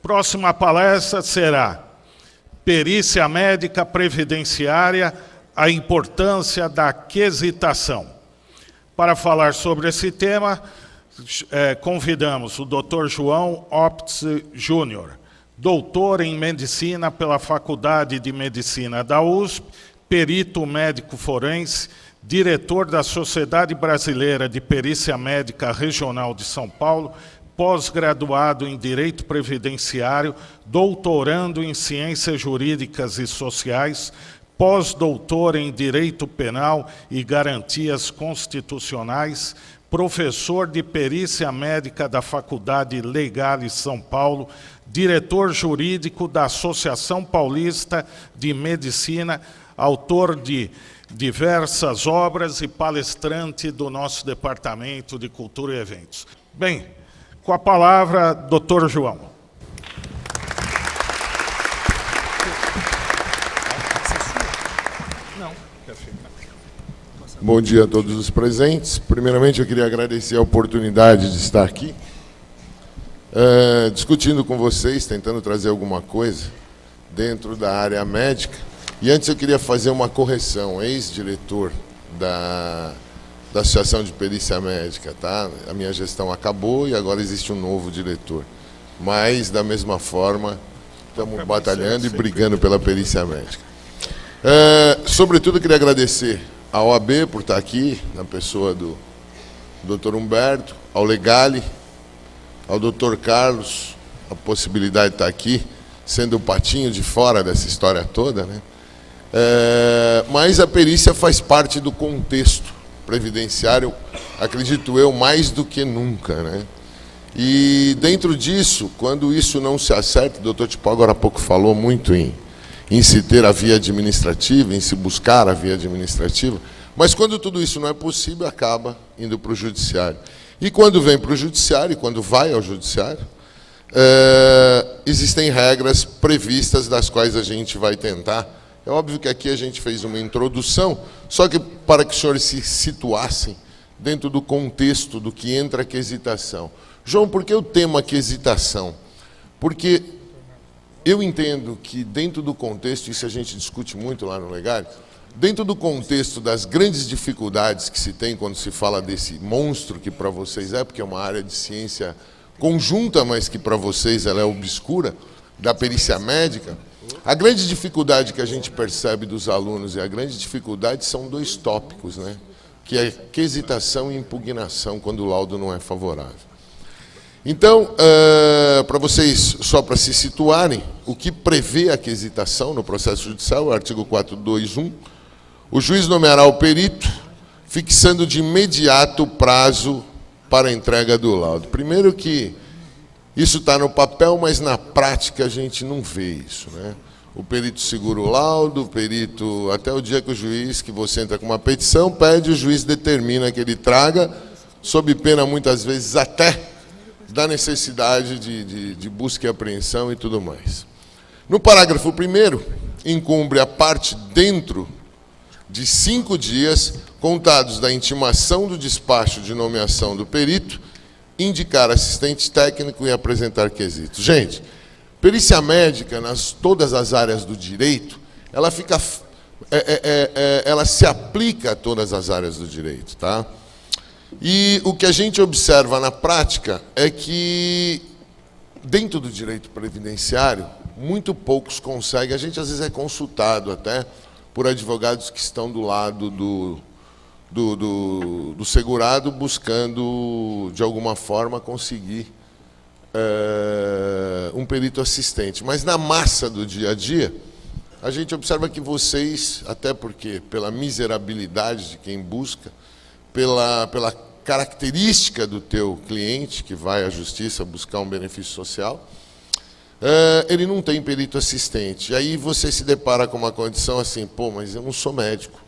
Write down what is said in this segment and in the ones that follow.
Próxima palestra será Perícia Médica Previdenciária, a importância da quesitação. Para falar sobre esse tema, convidamos o Dr. João Opitz Júnior, doutor em Medicina pela Faculdade de Medicina da USP, perito médico forense, diretor da Sociedade Brasileira de Perícia Médica Regional de São Paulo, pós-graduado em Direito Previdenciário, doutorando em Ciências Jurídicas e Sociais, pós-doutor em Direito Penal e Garantias Constitucionais, professor de Perícia Médica da Faculdade Legal de São Paulo, diretor jurídico da Associação Paulista de Medicina, autor de diversas obras e palestrante do nosso Departamento de Cultura e Eventos. Bem, com a palavra, Dr. João. Bom dia a todos os presentes. Primeiramente, eu queria agradecer a oportunidade de estar aqui, discutindo com vocês, tentando trazer alguma coisa dentro da área médica. E antes eu queria fazer uma correção, ex-diretor da Associação de Perícia Médica, tá? A minha gestão acabou e agora existe um novo diretor. Mas, da mesma forma, estamos batalhando e brigando pela perícia médica. Sobretudo, eu queria agradecer à OAB por estar aqui, na pessoa do Dr. Humberto, ao Legale, ao Dr. Carlos, a possibilidade de estar aqui, sendo o patinho de fora dessa história toda, né? Mas a perícia faz parte do contexto previdenciário, acredito eu, mais do que nunca, né? E dentro disso, quando isso não se acerta, o doutor Tipó agora há pouco falou muito em se ter a via administrativa, em se buscar a via administrativa, mas quando tudo isso não é possível, acaba indo para o judiciário. E quando vem para o judiciário, e quando vai ao judiciário, existem regras previstas das quais a gente vai tentar. É óbvio que aqui a gente fez uma introdução, só que para que os senhores se situassem dentro do contexto do que entra a quesitação. João, por que o tema quesitação? Porque eu entendo que dentro do contexto, isso a gente discute muito lá no Legale, dentro do contexto das grandes dificuldades que se tem quando se fala desse monstro que para vocês porque é uma área de ciência conjunta, mas que para vocês ela é obscura, da perícia médica, a grande dificuldade que a gente percebe dos alunos e a grande dificuldade são dois tópicos, né? Que é quesitação e impugnação, quando o laudo não é favorável. Então, para vocês, só para se situarem, o que prevê a quesitação no processo judicial, o artigo 421, o juiz nomeará o perito, fixando de imediato o prazo para a entrega do laudo. Primeiro que isso está no papel, mas na prática a gente não vê isso, né? O perito segura o laudo, o perito, até o dia que o juiz, que você entra com uma petição, pede, o juiz determina que ele traga, sob pena muitas vezes até da necessidade de busca e apreensão e tudo mais. No parágrafo 1º, incumbe a parte dentro de 5 dias, contados da intimação do despacho de nomeação do perito, indicar assistente técnico e apresentar quesitos. Gente, perícia médica, todas as áreas do direito, ela se aplica a todas as áreas do direito, tá? E o que a gente observa na prática é que, dentro do direito previdenciário, muito poucos conseguem, a gente às vezes é consultado até por advogados que estão do lado do segurado, buscando, de alguma forma, conseguir um perito assistente. Mas na massa do dia a dia, a gente observa que vocês, até porque pela miserabilidade de quem busca, pela característica do teu cliente, que vai à justiça buscar um benefício social, ele não tem perito assistente. E aí você se depara com uma condição assim, pô, mas eu não sou médico.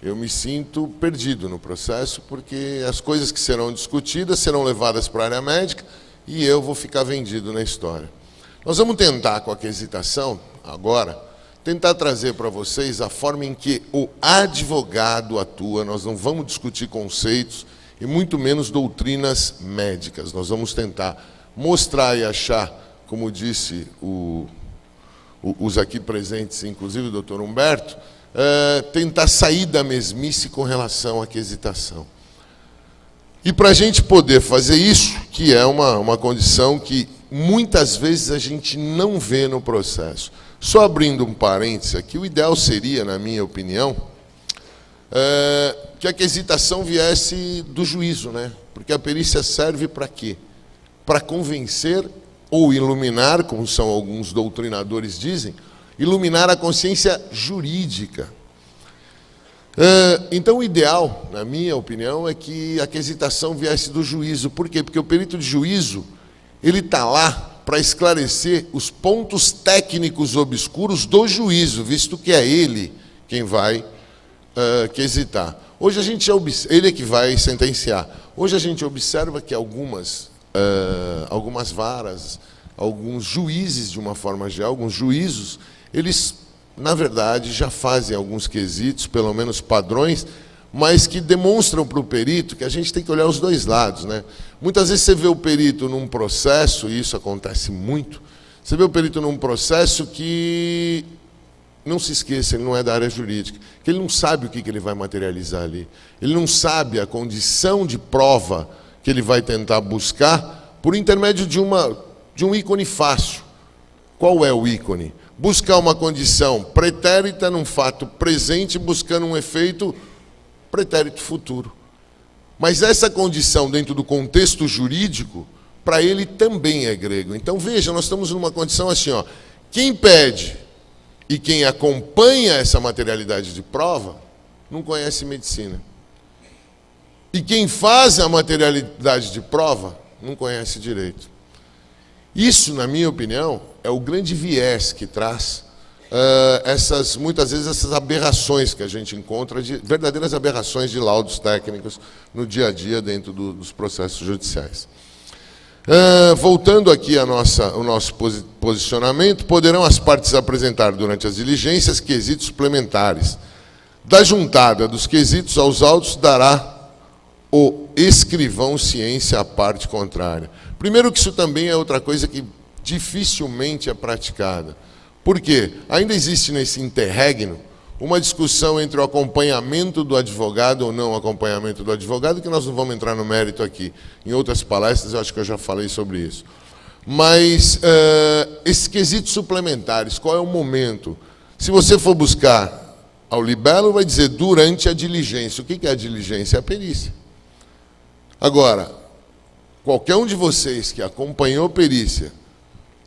Eu me sinto perdido no processo, porque as coisas que serão discutidas serão levadas para a área médica e eu vou ficar vendido na história. Nós vamos tentar, com a quesitação, agora, tentar trazer para vocês a forma em que o advogado atua. Nós não vamos discutir conceitos e muito menos doutrinas médicas. Nós vamos tentar mostrar e achar como disse os aqui presentes, inclusive o doutor Humberto, tentar sair da mesmice com relação à quesitação. E para a gente poder fazer isso, que é uma condição que muitas vezes a gente não vê no processo. Só abrindo um parênteses aqui, o ideal seria, na minha opinião, que a quesitação viesse do juízo, né? Porque a perícia serve para quê? Para convencer ou iluminar, como são alguns doutrinadores dizem, iluminar a consciência jurídica. Então, o ideal, na minha opinião, é que a quesitação viesse do juízo. Por quê? Porque o perito de juízo, ele está lá para esclarecer os pontos técnicos obscuros do juízo, visto que é ele quem vai quesitar. Hoje a gente ele é que vai sentenciar. Hoje a gente observa que algumas varas, alguns juízes, de uma forma geral, alguns juízos, eles, na verdade, já fazem alguns quesitos, pelo menos padrões, mas que demonstram para o perito que a gente tem que olhar os dois lados, né? Muitas vezes você vê o perito num processo, e isso acontece muito, você vê o perito num processo que, não se esqueça, ele não é da área jurídica, que ele não sabe o que ele vai materializar ali, ele não sabe a condição de prova que ele vai tentar buscar por intermédio de um ícone fácil. Qual é o ícone? Buscar uma condição pretérita num fato presente, buscando um efeito pretérito futuro. Mas essa condição, dentro do contexto jurídico, para ele também é grego. Então, veja, nós estamos numa condição assim, ó, quem pede e quem acompanha essa materialidade de prova, não conhece medicina. E quem faz a materialidade de prova, não conhece direito. Isso, na minha opinião, é o grande viés que traz muitas vezes essas aberrações que a gente encontra, verdadeiras aberrações de laudos técnicos no dia a dia dentro dos processos judiciais. Voltando aqui ao nosso posicionamento, poderão as partes apresentar durante as diligências quesitos suplementares. Da juntada dos quesitos aos autos dará o escrivão ciência à parte contrária. Primeiro que isso também é outra coisa que dificilmente é praticada. Por quê? Ainda existe nesse interregno uma discussão entre o acompanhamento do advogado ou não acompanhamento do advogado, que nós não vamos entrar no mérito aqui. Em outras palestras, eu acho que eu já falei sobre isso. Mas, esses quesitos suplementares, qual é o momento? Se você for buscar ao libelo, vai dizer durante a diligência. O que é a diligência? É a perícia. Agora, qualquer um de vocês que acompanhou a perícia,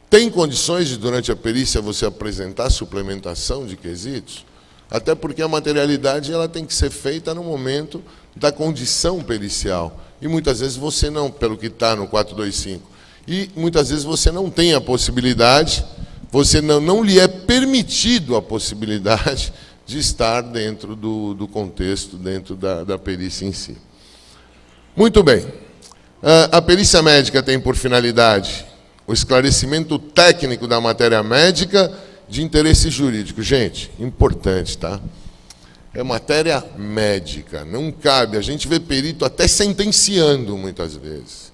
tem condições de, durante a perícia, você apresentar suplementação de quesitos? Até porque a materialidade ela tem que ser feita no momento da condição pericial. E muitas vezes você não, pelo que está no 425. E muitas vezes você não tem a possibilidade, não lhe é permitido a possibilidade de estar dentro do contexto, dentro da perícia em si. Muito bem. A perícia médica tem por finalidade o esclarecimento técnico da matéria médica de interesse jurídico. Gente, importante, tá? É matéria médica, não cabe. A gente vê perito até sentenciando muitas vezes.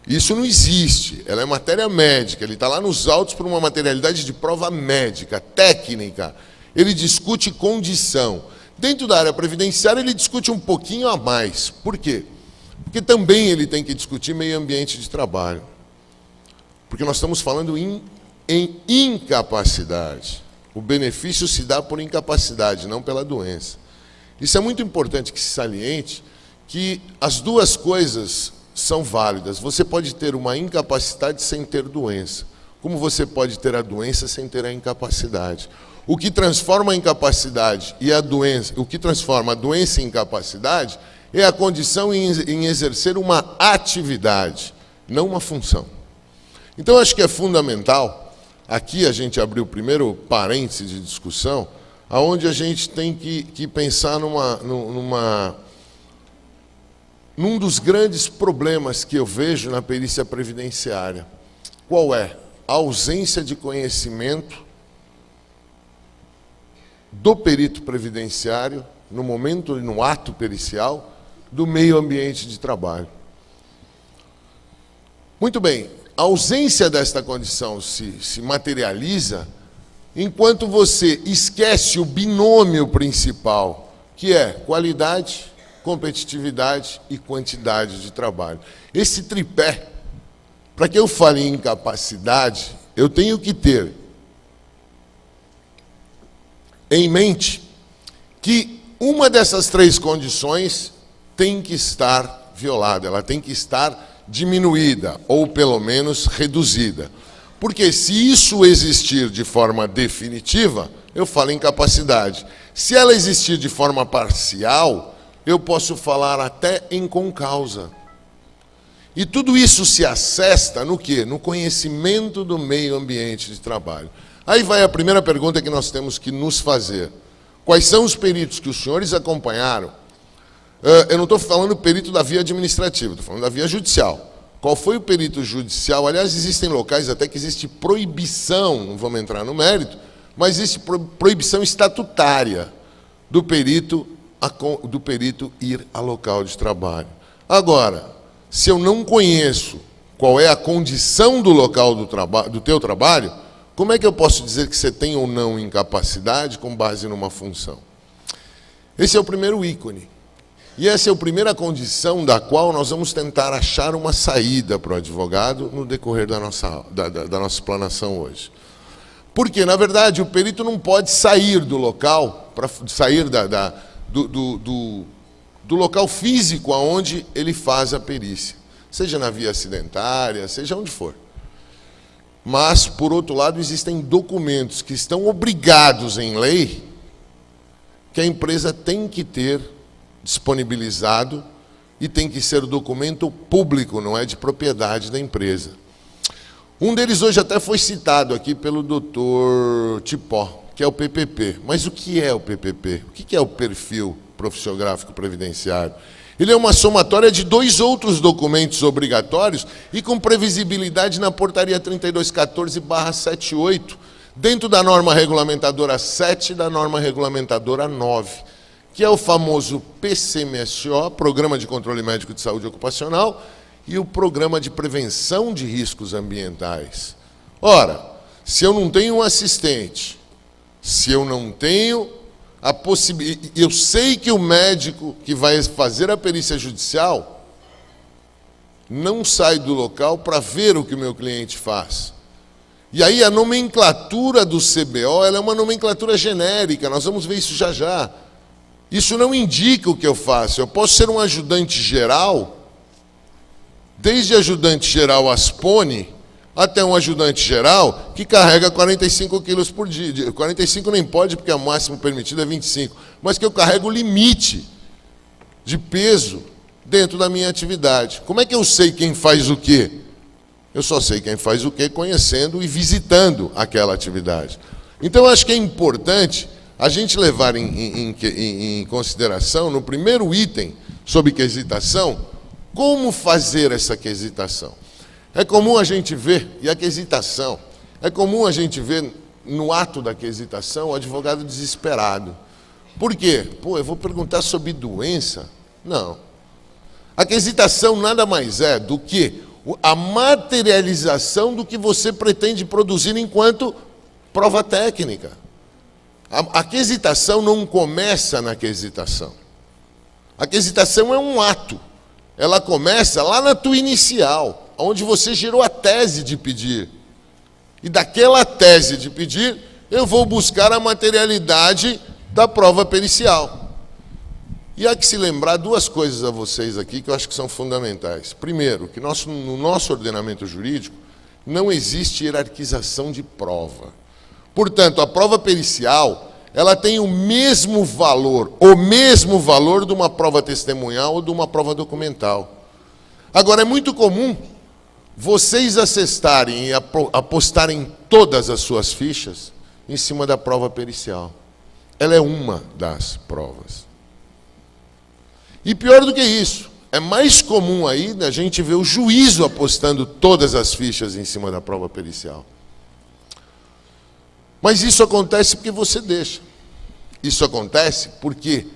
Isso não existe, ela é matéria médica, ele está lá nos autos por uma materialidade de prova médica, técnica. Ele discute condição. Dentro da área previdenciária ele discute um pouquinho a mais. Por quê? Porque também ele tem que discutir meio ambiente de trabalho. Porque nós estamos falando em incapacidade. O benefício se dá por incapacidade, não pela doença. Isso é muito importante que se saliente, que as duas coisas são válidas. Você pode ter uma incapacidade sem ter doença, como você pode ter a doença sem ter a incapacidade. O que transforma a incapacidade e a doença, o que transforma a doença em incapacidade é a condição em exercer uma atividade, não uma função. Então, acho que é fundamental, aqui a gente abriu o primeiro parêntese de discussão, onde a gente tem que pensar num dos grandes problemas que eu vejo na perícia previdenciária. Qual é? A ausência de conhecimento do perito previdenciário, no momento e no ato pericial, do meio ambiente de trabalho. Muito bem, a ausência desta condição se materializa enquanto você esquece o binômio principal, que é qualidade, competitividade e quantidade de trabalho. Esse tripé, para que eu fale em incapacidade, eu tenho que ter em mente que uma dessas três condições tem que estar violada, ela tem que estar diminuída, ou pelo menos reduzida. Porque se isso existir de forma definitiva, eu falo em capacidade. Se ela existir de forma parcial, eu posso falar até em concausa. E tudo isso se assesta no quê? No conhecimento do meio ambiente de trabalho. Aí vai a primeira pergunta que nós temos que nos fazer. Quais são os peritos que os senhores acompanharam? Eu não estou falando perito da via administrativa, estou falando da via judicial. Qual foi o perito judicial? Aliás, existem locais até que existe proibição, não vamos entrar no mérito, mas existe proibição estatutária do perito ir a local de trabalho. Agora, se eu não conheço qual é a condição do local do teu trabalho, como é que eu posso dizer que você tem ou não incapacidade com base numa função? Esse é o primeiro ícone. E essa é a primeira condição da qual nós vamos tentar achar uma saída para o advogado no decorrer da nossa explanação hoje. Porque, na verdade, o perito não pode sair do local, sair do local físico aonde ele faz a perícia, seja na via acidentária, seja onde for. Mas, por outro lado, existem documentos que estão obrigados em lei que a empresa tem que ter disponibilizado e tem que ser documento público, não é de propriedade da empresa. Um deles hoje até foi citado aqui pelo doutor Tipó, que é o PPP. Mas o que é o PPP? O que é o perfil profissiográfico previdenciário? Ele é uma somatória de dois outros documentos obrigatórios e com previsibilidade na portaria 3214/78, dentro da norma regulamentadora 7 e da norma regulamentadora 9. Que é o famoso PCMSO, Programa de Controle Médico de Saúde Ocupacional, e o Programa de Prevenção de Riscos Ambientais. Ora, se eu não tenho um assistente, se eu não tenho a possibilidade... Eu sei que o médico que vai fazer a perícia judicial não sai do local para ver o que o meu cliente faz. E aí a nomenclatura do CBO ela é uma nomenclatura genérica, nós vamos ver isso já já. Isso não indica o que eu faço. Eu posso ser um ajudante geral, desde ajudante geral Aspone, até um ajudante geral que carrega 45 quilos por dia. 45 nem pode, porque o máximo permitido é 25. Mas que eu carrego o limite de peso dentro da minha atividade. Como é que eu sei quem faz o quê? Eu só sei quem faz o quê conhecendo e visitando aquela atividade. Então, eu acho que é importante a gente levar em consideração, no primeiro item sobre quesitação, como fazer essa quesitação. É comum a gente ver, e a quesitação, é comum a gente ver no ato da quesitação o advogado desesperado. Por quê? Pô, eu vou perguntar sobre doença? Não. A quesitação nada mais é do que a materialização do que você pretende produzir enquanto prova técnica. A quesitação não começa na quesitação. A quesitação é um ato. Ela começa lá na tua inicial, onde você gerou a tese de pedir. E daquela tese de pedir, eu vou buscar a materialidade da prova pericial. E há que se lembrar duas coisas a vocês aqui que eu acho que são fundamentais. Primeiro, que no nosso ordenamento jurídico não existe hierarquização de prova. Portanto, a prova pericial, ela tem o mesmo valor de uma prova testemunhal ou de uma prova documental. Agora, é muito comum vocês acessarem e apostarem todas as suas fichas em cima da prova pericial. Ela é uma das provas. E pior do que isso, é mais comum aí a gente ver o juízo apostando todas as fichas em cima da prova pericial. Mas isso acontece porque você deixa. Isso acontece porque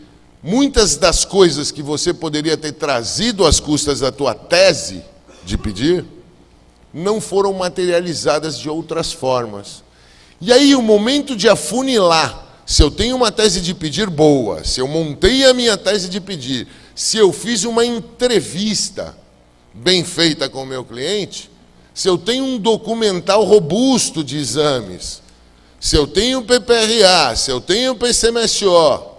muitas das coisas que você poderia ter trazido às custas da tua tese de pedir, não foram materializadas de outras formas. E aí, o momento de afunilar, se eu tenho uma tese de pedir boa, se eu montei a minha tese de pedir, se eu fiz uma entrevista bem feita com o meu cliente, se eu tenho um documental robusto de exames, se eu tenho PPRA, se eu tenho PCMSO,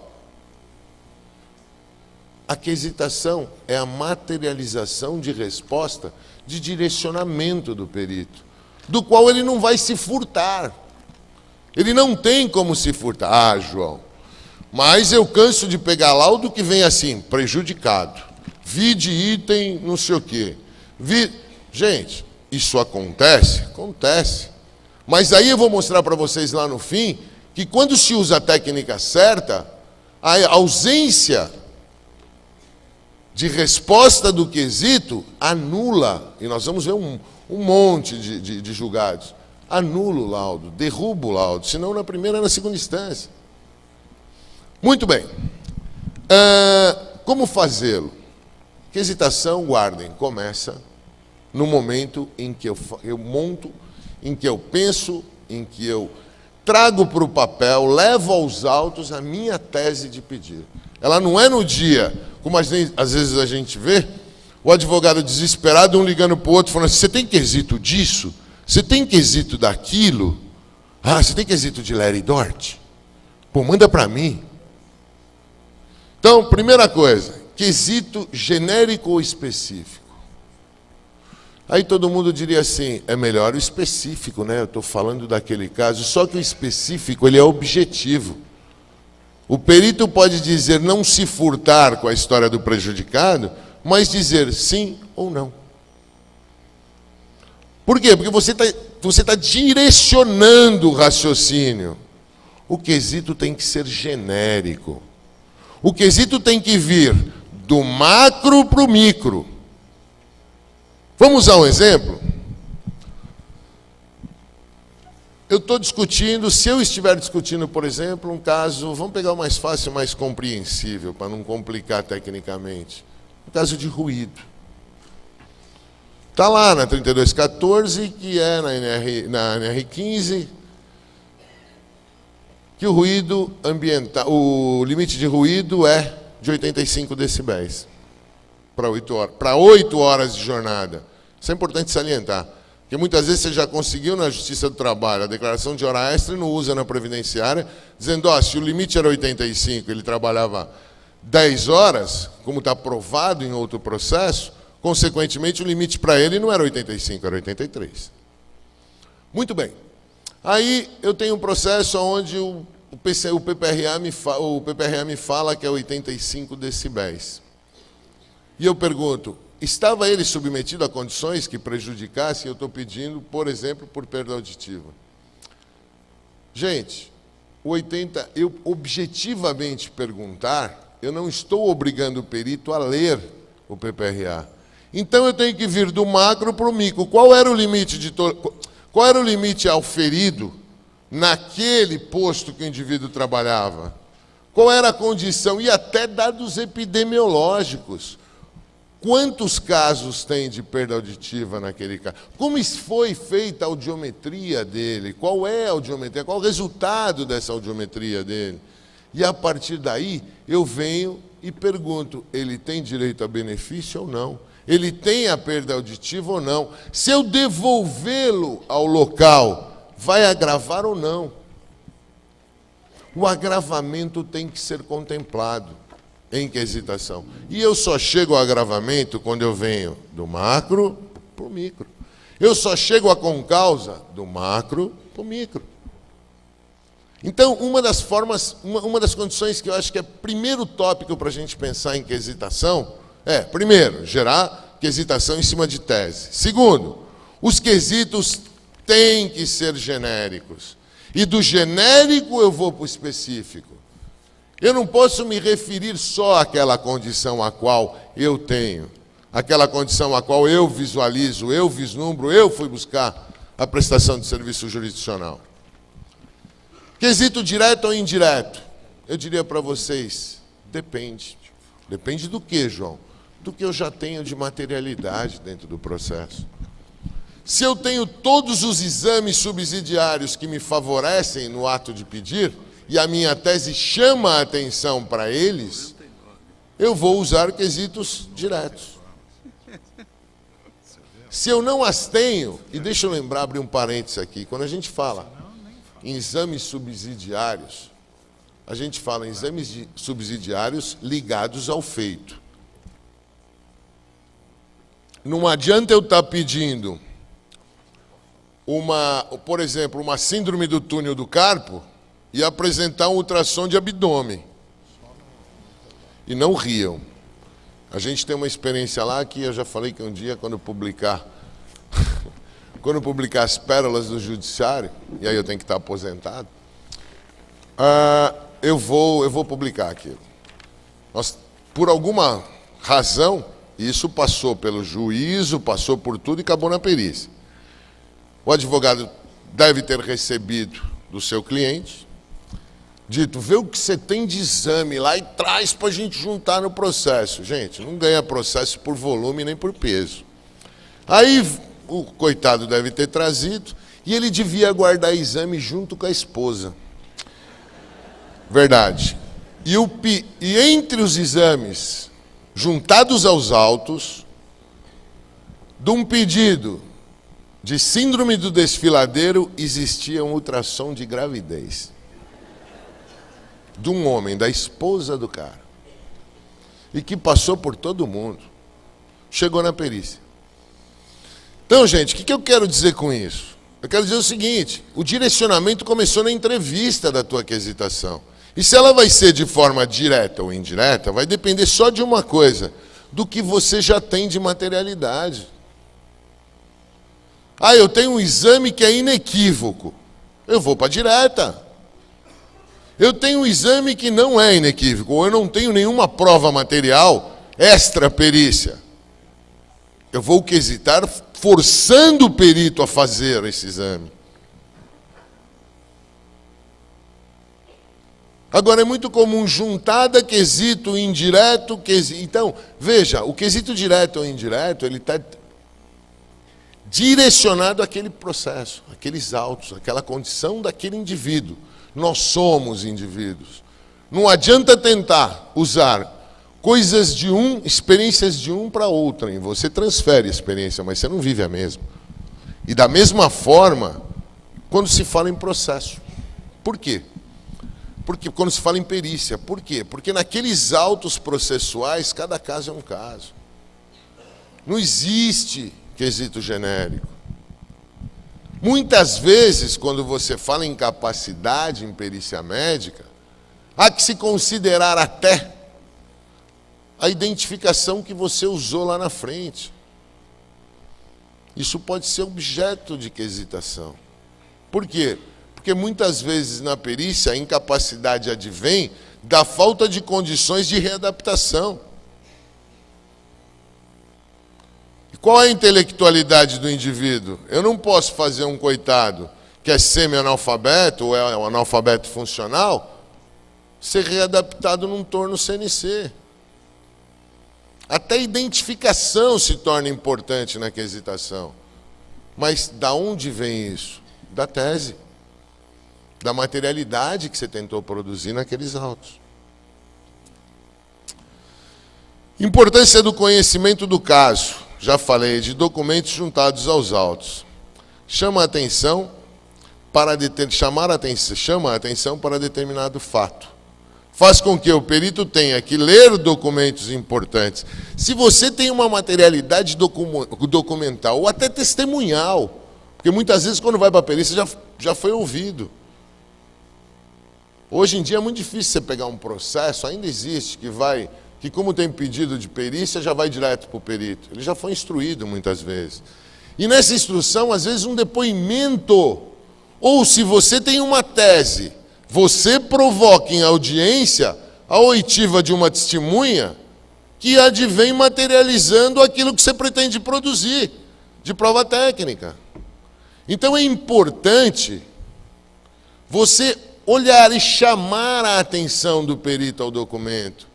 a quesitação é a materialização de resposta de direcionamento do perito, do qual ele não vai se furtar. Ele não tem como se furtar. Ah, João, mas eu canso de pegar laudo que vem assim, prejudicado. Vide item não sei o quê. Gente, isso acontece? Acontece. Mas aí eu vou mostrar para vocês lá no fim que quando se usa a técnica certa, a ausência de resposta do quesito anula, e nós vamos ver um monte de julgados, anula o laudo, derruba o laudo, senão na primeira e na segunda instância. Muito bem. Como fazê-lo? Quesitação, guardem, começa no momento em que eu monto, em que eu penso, em que eu trago para o papel, levo aos autos a minha tese de pedir. Ela não é no dia, como às vezes a gente vê, o advogado desesperado, um ligando para o outro, falando assim, você tem quesito disso? Você tem quesito daquilo? Ah, você tem quesito de Larry Dort? Pô, manda para mim. Então, primeira coisa, quesito genérico ou específico? Aí todo mundo diria assim, é melhor o específico, né? Eu estou falando daquele caso, só que o específico, ele é objetivo. O perito pode dizer não se furtar com a história do prejudicado, mas dizer sim ou não. Por quê? Porque você tá direcionando o raciocínio. O quesito tem que ser genérico. O quesito tem que vir do macro para o micro. Vamos usar um exemplo? Eu estou discutindo, se eu estiver discutindo, por exemplo, um caso, vamos pegar o mais fácil, mais compreensível, para não complicar tecnicamente. Um caso de ruído. Está lá na 3214, que é na NR15, que o ruído ambiental, o limite de ruído é de 85 decibéis para 8 horas de jornada. Isso é importante salientar. Porque muitas vezes você já conseguiu na Justiça do Trabalho a declaração de hora extra e não usa na Previdenciária, dizendo, se o limite era 85, ele trabalhava 10 horas, como está provado em outro processo, consequentemente o limite para ele não era 85, era 83. Muito bem. Aí eu tenho um processo onde o PPRA me fala que é 85 decibéis. E eu pergunto, estava ele submetido a condições que prejudicassem? Eu estou pedindo, por exemplo, por perda auditiva. Gente, eu objetivamente perguntar, eu não estou obrigando o perito a ler o PPRA. Então eu tenho que vir do macro para o micro. Qual era o limite auferido naquele posto que o indivíduo trabalhava? Qual era a condição? E até dados epidemiológicos. Quantos casos tem de perda auditiva naquele caso? Como foi feita a audiometria dele? Qual é a audiometria? Qual o resultado dessa audiometria dele? E a partir daí, eu venho e pergunto, ele tem direito a benefício ou não? Ele tem a perda auditiva ou não? Se eu devolvê-lo ao local, vai agravar ou não? O agravamento tem que ser contemplado em quesitação. E eu só chego ao agravamento quando eu venho do macro para o micro. Eu só chego à concausa do macro para o micro. Então, uma das condições que eu acho que é primeiro tópico para a gente pensar em quesitação é, primeiro, gerar quesitação em cima de tese. Segundo, os quesitos têm que ser genéricos. E do genérico eu vou para o específico. Eu não posso me referir só àquela condição a qual eu tenho, aquela condição a qual eu visualizo, eu vislumbro, eu fui buscar a prestação de serviço jurisdicional. Quesito direto ou indireto? Eu diria para vocês, depende. Depende do que, João? Do que eu já tenho de materialidade dentro do processo. Se eu tenho todos os exames subsidiários que me favorecem no ato de pedir, e a minha tese chama a atenção para eles, eu vou usar quesitos diretos. Se eu não as tenho, e deixa eu lembrar, abrir um parênteses aqui, quando a gente fala em exames subsidiários, a gente fala em exames subsidiários ligados ao feito. Não adianta eu estar pedindo por exemplo, uma síndrome do túnel do carpo e apresentar um ultrassom de abdômen. E não riam. A gente tem uma experiência lá que eu já falei que um dia, quando publicar as pérolas do judiciário, e aí eu tenho que estar aposentado, eu vou publicar aquilo. Por alguma razão, isso passou pelo juízo, passou por tudo e acabou na perícia. O advogado deve ter recebido do seu cliente, dito, vê o que você tem de exame lá e traz para a gente juntar no processo. Gente, não ganha processo por volume nem por peso. Aí o coitado deve ter trazido e ele devia guardar exame junto com a esposa. Verdade. E entre os exames juntados aos autos, de um pedido de síndrome do desfiladeiro, existia um ultrassom de gravidez. De um homem, da esposa do cara. E que passou por todo mundo. Chegou na perícia. Então, gente, o que eu quero dizer com isso? Eu quero dizer o seguinte, o direcionamento começou na entrevista da tua quesitação. E se ela vai ser de forma direta ou indireta, vai depender só de uma coisa, do que você já tem de materialidade. Eu tenho um exame que é inequívoco. Eu vou para a direta. Eu tenho um exame que não é inequívoco, ou eu não tenho nenhuma prova material extra perícia. Eu vou quesitar forçando o perito a fazer esse exame. Agora, é muito comum juntada quesito indireto, quesito. Então, veja, o quesito direto ou indireto, ele está direcionado àquele processo, àqueles autos, àquela condição daquele indivíduo. Nós somos indivíduos. Não adianta tentar usar coisas de um, experiências de um para outra. Você transfere a experiência, mas você não vive a mesma. E da mesma forma, quando se fala em processo. Por quê? Porque quando se fala em perícia. Por quê? Porque naqueles autos processuais, cada caso é um caso. Não existe quesito genérico. Muitas vezes, quando você fala em capacidade em perícia médica, há que se considerar até a identificação que você usou lá na frente. Isso pode ser objeto de quesitação. Por quê? Porque muitas vezes na perícia a incapacidade advém da falta de condições de readaptação. E qual é a intelectualidade do indivíduo? Eu não posso fazer um coitado que é semi-analfabeto ou é um analfabeto funcional ser readaptado num torno CNC. Até a identificação se torna importante na quesitação. Mas da onde vem isso? Da tese. Da materialidade que você tentou produzir naqueles autos. Importância do conhecimento do caso. Já falei, de documentos juntados aos autos. Chama a atenção para determinado fato. Faz com que o perito tenha que ler documentos importantes. Se você tem uma materialidade documental ou até testemunhal, porque muitas vezes quando vai para a perícia já foi ouvido. Hoje em dia é muito difícil você pegar um processo, ainda existe, que como tem pedido de perícia, já vai direto para o perito. Ele já foi instruído muitas vezes. E nessa instrução, às vezes um depoimento, ou se você tem uma tese, você provoca em audiência a oitiva de uma testemunha que advém materializando aquilo que você pretende produzir, de prova técnica. Então é importante você olhar e chamar a atenção do perito ao documento.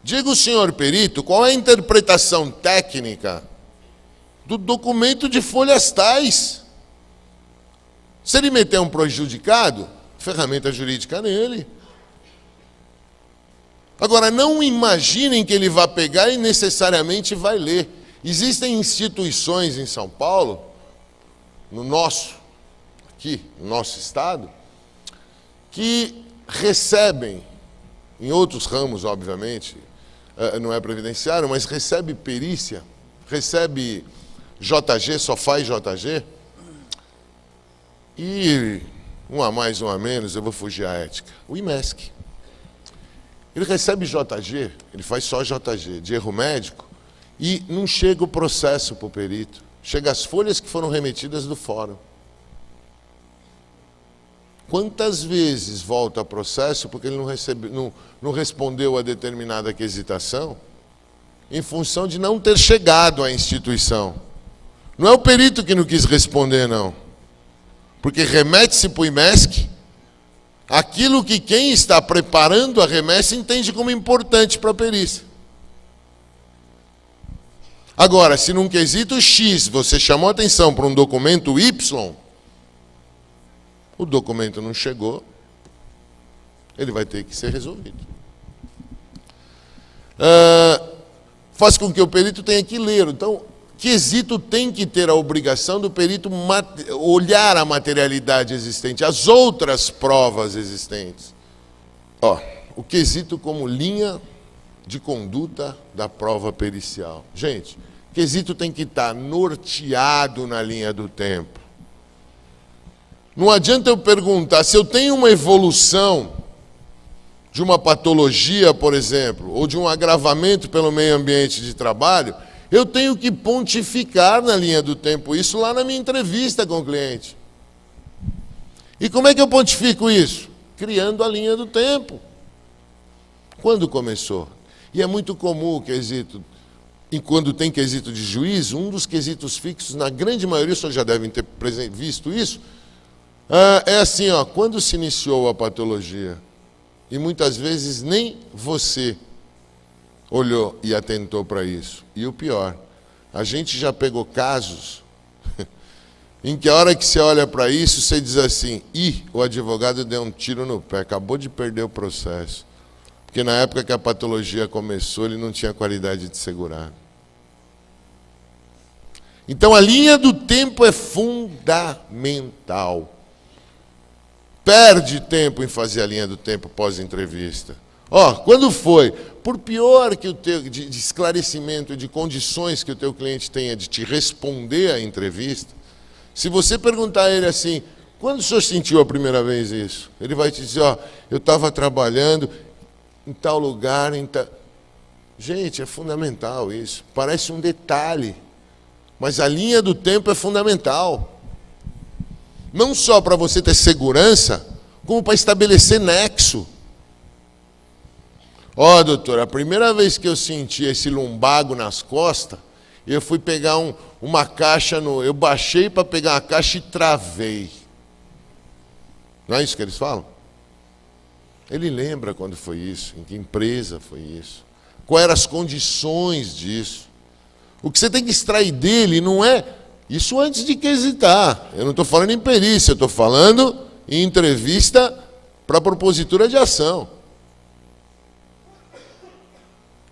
Diga o senhor perito, qual é a interpretação técnica do documento de folhas tais. Se ele meter um prejudicado, ferramenta jurídica nele. Agora, não imaginem que ele vai pegar e necessariamente vai ler. Existem instituições em São Paulo, no nosso estado, que recebem, em outros ramos, obviamente, não é previdenciário, mas recebe perícia, recebe JG, só faz JG, e um a mais, um a menos, eu vou fugir à ética. O IMESC. Ele recebe JG, ele faz só JG, de erro médico, e não chega o processo para o perito. Chega as folhas que foram remetidas do fórum. Quantas vezes volta processo porque ele não respondeu a determinada quesitação em função de não ter chegado à instituição? Não é o perito que não quis responder, não. Porque remete-se para o IMESC aquilo que quem está preparando a remessa entende como importante para a perícia. Agora, se num quesito X você chamou atenção para um documento Y, o documento não chegou, ele vai ter que ser resolvido. Faz com que o perito tenha que ler. Então, quesito tem que ter a obrigação do perito olhar a materialidade existente, as outras provas existentes. O quesito como linha de conduta da prova pericial. Gente, quesito tem que estar norteado na linha do tempo. Não adianta eu perguntar, se eu tenho uma evolução de uma patologia, por exemplo, ou de um agravamento pelo meio ambiente de trabalho, eu tenho que pontificar na linha do tempo isso lá na minha entrevista com o cliente. E como é que eu pontifico isso? Criando a linha do tempo. Quando começou? E é muito comum o quesito, e quando tem quesito de juízo, um dos quesitos fixos, na grande maioria, vocês já devem ter visto isso, é assim, quando se iniciou a patologia, e muitas vezes nem você olhou e atentou para isso. E o pior, a gente já pegou casos em que a hora que você olha para isso, você diz assim, o advogado deu um tiro no pé, acabou de perder o processo. Porque na época que a patologia começou, ele não tinha qualidade de segurado. Então a linha do tempo é fundamental. Perde tempo em fazer a linha do tempo pós-entrevista. Quando foi? Por pior que o teu de esclarecimento, de condições que o teu cliente tenha de te responder à entrevista, se você perguntar a ele assim, quando o senhor sentiu a primeira vez isso? Ele vai te dizer, eu estava trabalhando em tal lugar, Gente, é fundamental isso. Parece um detalhe, mas a linha do tempo é fundamental. Não só para você ter segurança, como para estabelecer nexo. Doutor, a primeira vez que eu senti esse lumbago nas costas, eu fui pegar uma caixa, eu baixei para pegar uma caixa e travei. Não é isso que eles falam? Ele lembra quando foi isso, em que empresa foi isso, quais eram as condições disso. O que você tem que extrair dele não é isso antes de quesitar. Eu não estou falando em perícia, eu estou falando em entrevista para propositura de ação.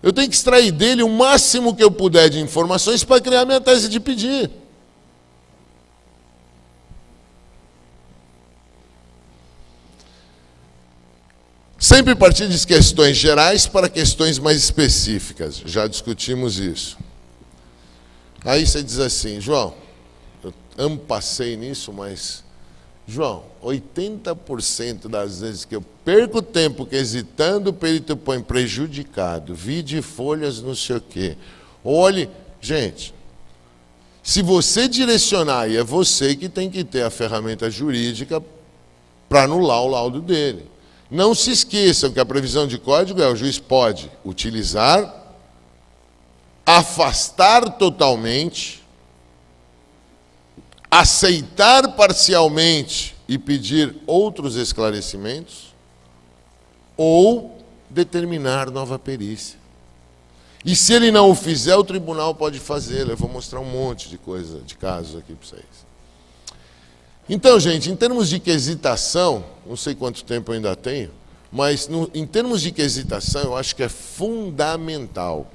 Eu tenho que extrair dele o máximo que eu puder de informações para criar minha tese de pedir. Sempre partir de questões gerais para questões mais específicas. Já discutimos isso. Aí você diz assim, João, eu passei nisso, mas, João, 80% das vezes que eu perco tempo quesitando, o perito põe prejudicado, vide folhas, não sei o quê. Olhe, gente, se você direcionar, e é você que tem que ter a ferramenta jurídica para anular o laudo dele. Não se esqueçam que a previsão de código o juiz pode utilizar, afastar totalmente, aceitar parcialmente e pedir outros esclarecimentos, ou determinar nova perícia. E se ele não o fizer, o tribunal pode fazê-lo. Eu vou mostrar um monte de coisa, de casos aqui para vocês. Então, gente, em termos de quesitação, não sei quanto tempo eu ainda tenho, mas em termos de quesitação, eu acho que é fundamental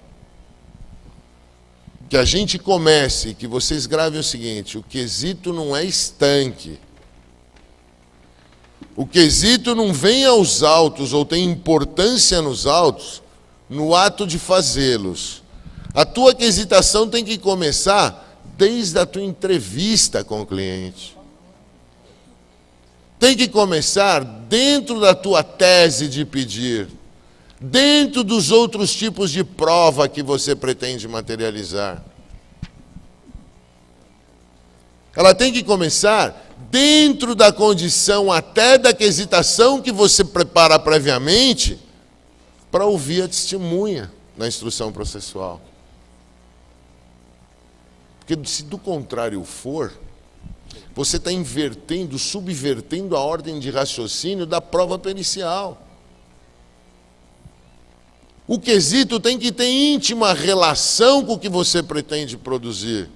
que a gente comece, que vocês gravem o seguinte: o quesito não é estanque. O quesito não vem aos autos ou tem importância nos autos no ato de fazê-los. A tua quesitação tem que começar desde a tua entrevista com o cliente. Tem que começar dentro da tua tese de pedir, dentro dos outros tipos de prova que você pretende materializar. Ela tem que começar dentro da condição até da quesitação que você prepara previamente para ouvir a testemunha na instrução processual. Porque se do contrário for, você está invertendo, subvertendo a ordem de raciocínio da prova pericial. O quesito tem que ter íntima relação com o que você pretende produzir.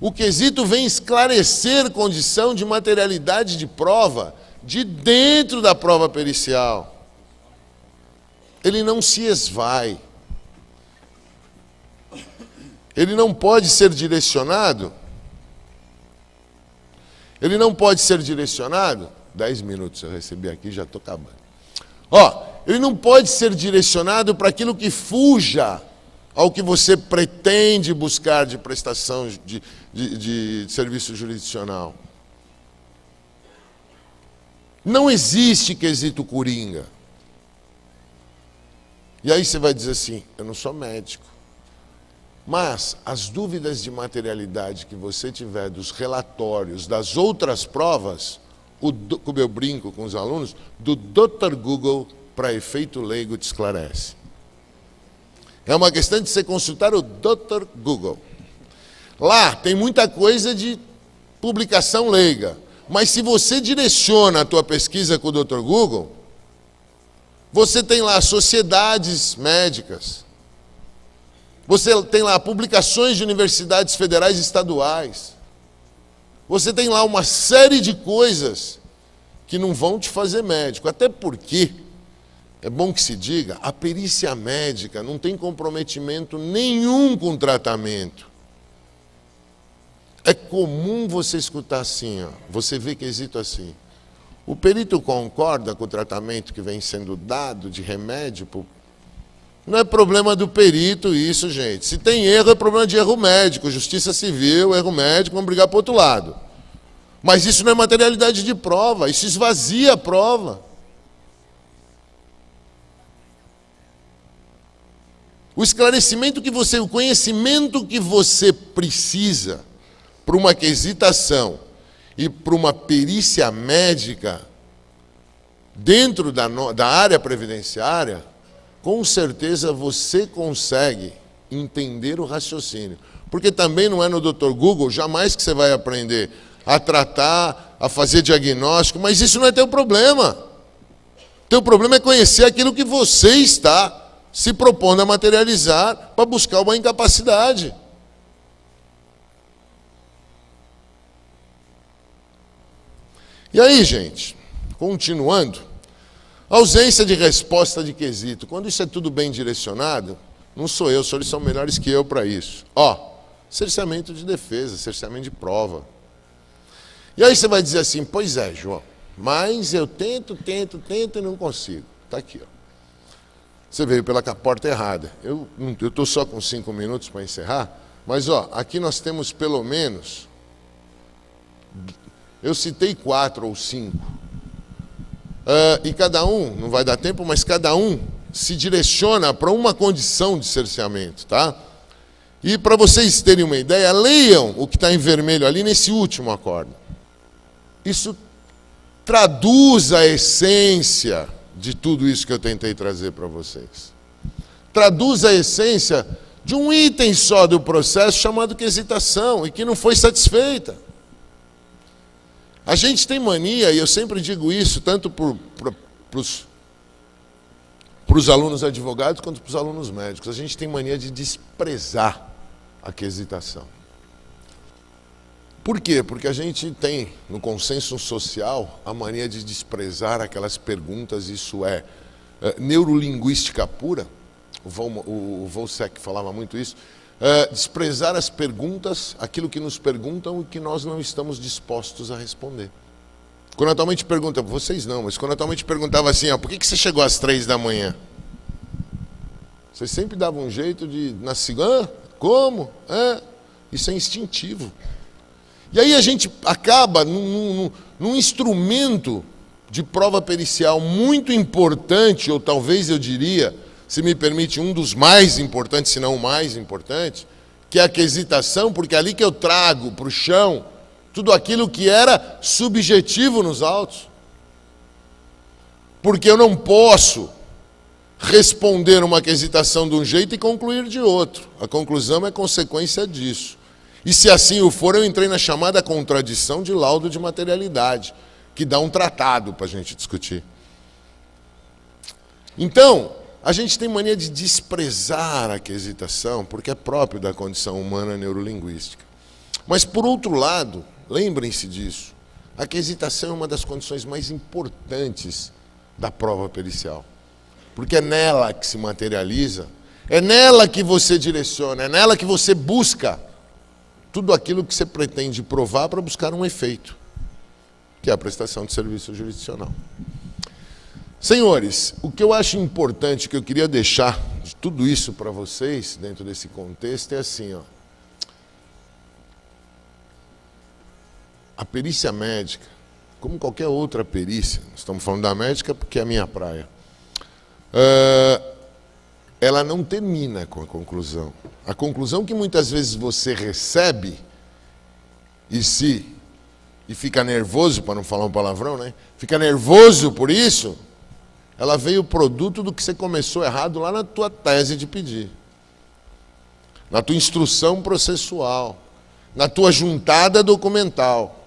O quesito vem esclarecer condição de materialidade de prova de dentro da prova pericial. Ele não se esvai. Ele não pode ser direcionado. 10 minutos eu recebi aqui, já estou acabando. Ele não pode ser direcionado para aquilo que fuja ao que você pretende buscar de prestação de serviço jurisdicional. Não existe quesito coringa. E aí você vai dizer assim: eu não sou médico. Mas as dúvidas de materialidade que você tiver dos relatórios, das outras provas, como eu brinco com os alunos, do Dr. Google, para efeito leigo, te esclarece. É uma questão de você consultar o Dr. Google. Lá tem muita coisa de publicação leiga, mas se você direciona a tua pesquisa com o Dr. Google, você tem lá sociedades médicas, você tem lá publicações de universidades federais e estaduais, você tem lá uma série de coisas que não vão te fazer médico, até porque, é bom que se diga, a perícia médica não tem comprometimento nenhum com o tratamento. É comum você escutar assim, você vê quesito assim: o perito concorda com o tratamento que vem sendo dado de remédio? Não é problema do perito isso, gente. Se tem erro, é problema de erro médico, justiça civil, erro médico, vamos brigar para o outro lado. Mas isso não é materialidade de prova, isso esvazia a prova. O esclarecimento que você, o conhecimento que você precisa para uma quesitação e para uma perícia médica dentro da área previdenciária, com certeza você consegue entender o raciocínio. Porque também não é no Dr. Google, jamais que você vai aprender a tratar, a fazer diagnóstico, mas isso não é teu problema. Teu problema é conhecer aquilo que você está se propondo a materializar para buscar uma incapacidade. E aí, gente, continuando, ausência de resposta de quesito. Quando isso é tudo bem direcionado, não sou eu, os senhores são melhores que eu para isso. Cerceamento de defesa, cerceamento de prova. E aí você vai dizer assim: pois é, João, mas eu tento e não consigo. Está aqui, Você veio pela porta errada. Eu estou só com 5 minutos para encerrar, mas aqui nós temos pelo menos, eu citei 4 ou 5. E cada um, não vai dar tempo, mas cada um se direciona para uma condição de cerceamento, tá? E para vocês terem uma ideia, leiam o que está em vermelho ali nesse último acordo. Isso traduz a essência de tudo isso que eu tentei trazer para vocês. Traduz a essência de um item só do processo chamado quesitação e que não foi satisfeita. A gente tem mania, e eu sempre digo isso, tanto para os para os alunos advogados quanto para os alunos médicos. A gente tem mania de desprezar a quesitação. Por quê? Porque a gente tem, no consenso social, a mania de desprezar aquelas perguntas, isso é neurolinguística pura. O Volsek falava muito isso. Desprezar as perguntas, aquilo que nos perguntam e que nós não estamos dispostos a responder. Quando atualmente pergunta, vocês não, mas quando atualmente perguntava assim, por que você chegou às 3 da manhã? Vocês sempre davam um jeito de, na segunda, como? Isso é instintivo. E aí a gente acaba num instrumento de prova pericial muito importante, ou talvez eu diria, se me permite, um dos mais importantes, se não o mais importante, que é a quesitação, porque é ali que eu trago para o chão tudo aquilo que era subjetivo nos autos. Porque eu não posso responder uma quesitação de um jeito e concluir de outro. A conclusão é consequência disso. E se assim o for, eu entrei na chamada contradição de laudo de materialidade, que dá um tratado para a gente discutir. Então, a gente tem mania de desprezar a quesitação, porque é próprio da condição humana neurolinguística. Mas, por outro lado, lembrem-se disso, a quesitação é uma das condições mais importantes da prova pericial. Porque é nela que se materializa, é nela que você direciona, é nela que você busca tudo aquilo que você pretende provar para buscar um efeito, que é a prestação de serviço jurisdicional. Senhores, o que eu acho importante, que eu queria deixar de tudo isso para vocês, dentro desse contexto, é assim, a perícia médica, como qualquer outra perícia, estamos falando da médica porque é a minha praia, ela não termina com a conclusão. A conclusão que muitas vezes você recebe e fica nervoso, para não falar um palavrão, né? Fica nervoso por isso, ela veio produto do que você começou errado lá na tua tese de pedir, na tua instrução processual, na tua juntada documental.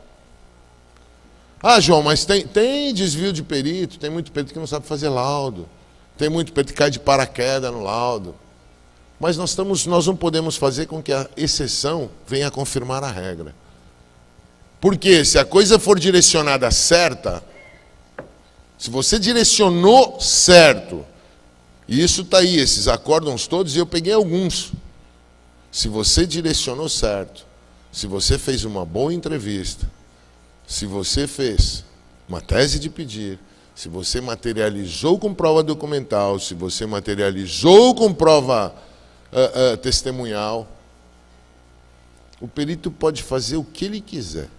João, mas tem desvio de perito, tem muito perito que não sabe fazer laudo, tem muito perito que cai de paraquedas no laudo. Mas nós não podemos fazer com que a exceção venha a confirmar a regra. Porque se a coisa for direcionada certa, se você direcionou certo, e isso está aí, esses acórdãos todos, e eu peguei alguns. Se você direcionou certo, se você fez uma boa entrevista, se você fez uma tese de pedir, se você materializou com prova documental, se você materializou com prova testemunhal, o perito pode fazer o que ele quiser,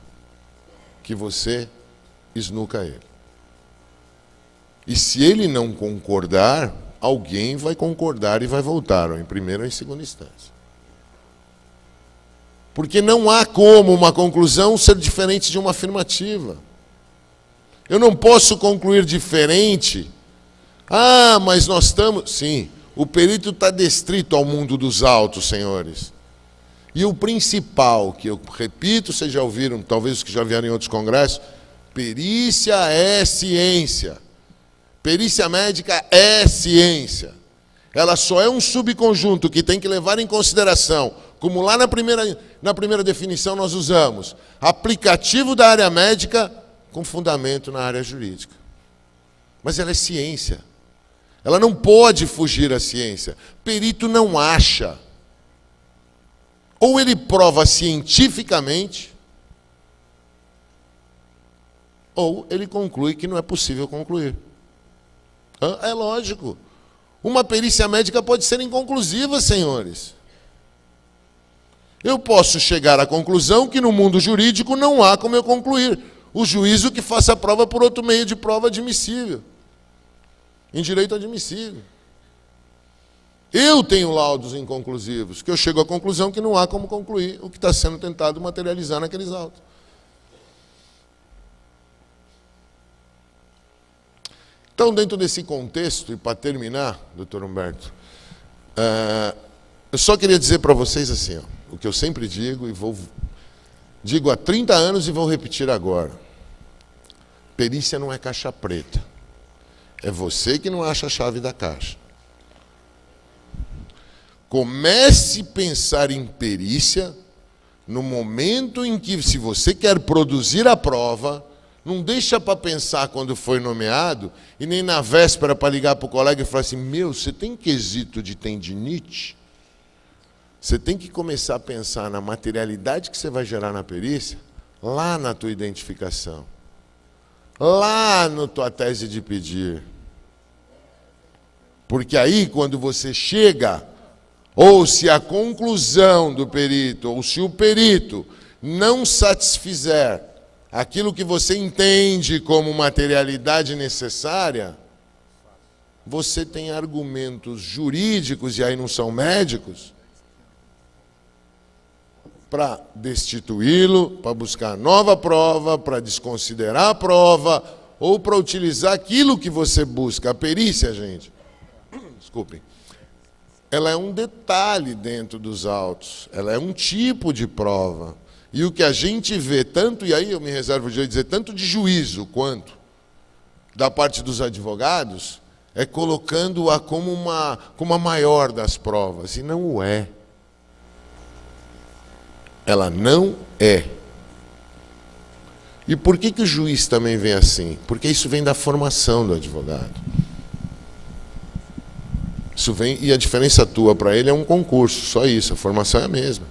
que você esnuca ele. E se ele não concordar, alguém vai concordar e vai voltar, ou em primeira ou em segunda instância. Porque não há como uma conclusão ser diferente de uma afirmativa. Eu não posso concluir diferente. Mas nós estamos... Sim, o perito está destrito ao mundo dos autos, senhores. E o principal, que eu repito, vocês já ouviram, talvez os que já vieram em outros congressos, perícia é ciência. Perícia médica é ciência. Ela só é um subconjunto que tem que levar em consideração, como lá na primeira definição nós usamos, aplicativo da área médica com fundamento na área jurídica. Mas ela é ciência. Ela não pode fugir à ciência. Perito não acha. Ou ele prova cientificamente, ou ele conclui que não é possível concluir. É lógico. Uma perícia médica pode ser inconclusiva, senhores. Eu posso chegar à conclusão que no mundo jurídico não há como eu concluir. O juízo que faça a prova por outro meio de prova admissível. Em direito admissível. Eu tenho laudos inconclusivos, que eu chego à conclusão que não há como concluir o que está sendo tentado materializar naqueles autos. Então, dentro desse contexto, e para terminar, doutor Humberto, eu só queria dizer para vocês assim, o que eu sempre digo, digo há 30 anos e vou repetir agora. Perícia não é caixa preta. É você que não acha a chave da caixa. Comece a pensar em perícia no momento em que, se você quer produzir a prova, não deixa para pensar quando foi nomeado e nem na véspera para ligar para o colega e falar assim, meu, você tem quesito de tendinite? Você tem que começar a pensar na materialidade que você vai gerar na perícia, lá na tua identificação, lá na tua tese de pedir. Porque aí, quando você chega, ou se a conclusão do perito, ou se o perito não satisfizer aquilo que você entende como materialidade necessária, você tem argumentos jurídicos, e aí não são médicos, para destituí-lo, para buscar nova prova, para desconsiderar a prova, ou para utilizar aquilo que você busca. A perícia, gente, desculpem, ela é um detalhe dentro dos autos, ela é um tipo de prova. E o que a gente vê, tanto, e aí eu me reservo de dizer, tanto de juízo quanto da parte dos advogados, é colocando-a como a maior das provas, e não o é. Ela não é. E por que o juiz também vem assim? Porque isso vem da formação do advogado. Isso vem, e a diferença tua para ele é um concurso, só isso, a formação é a mesma.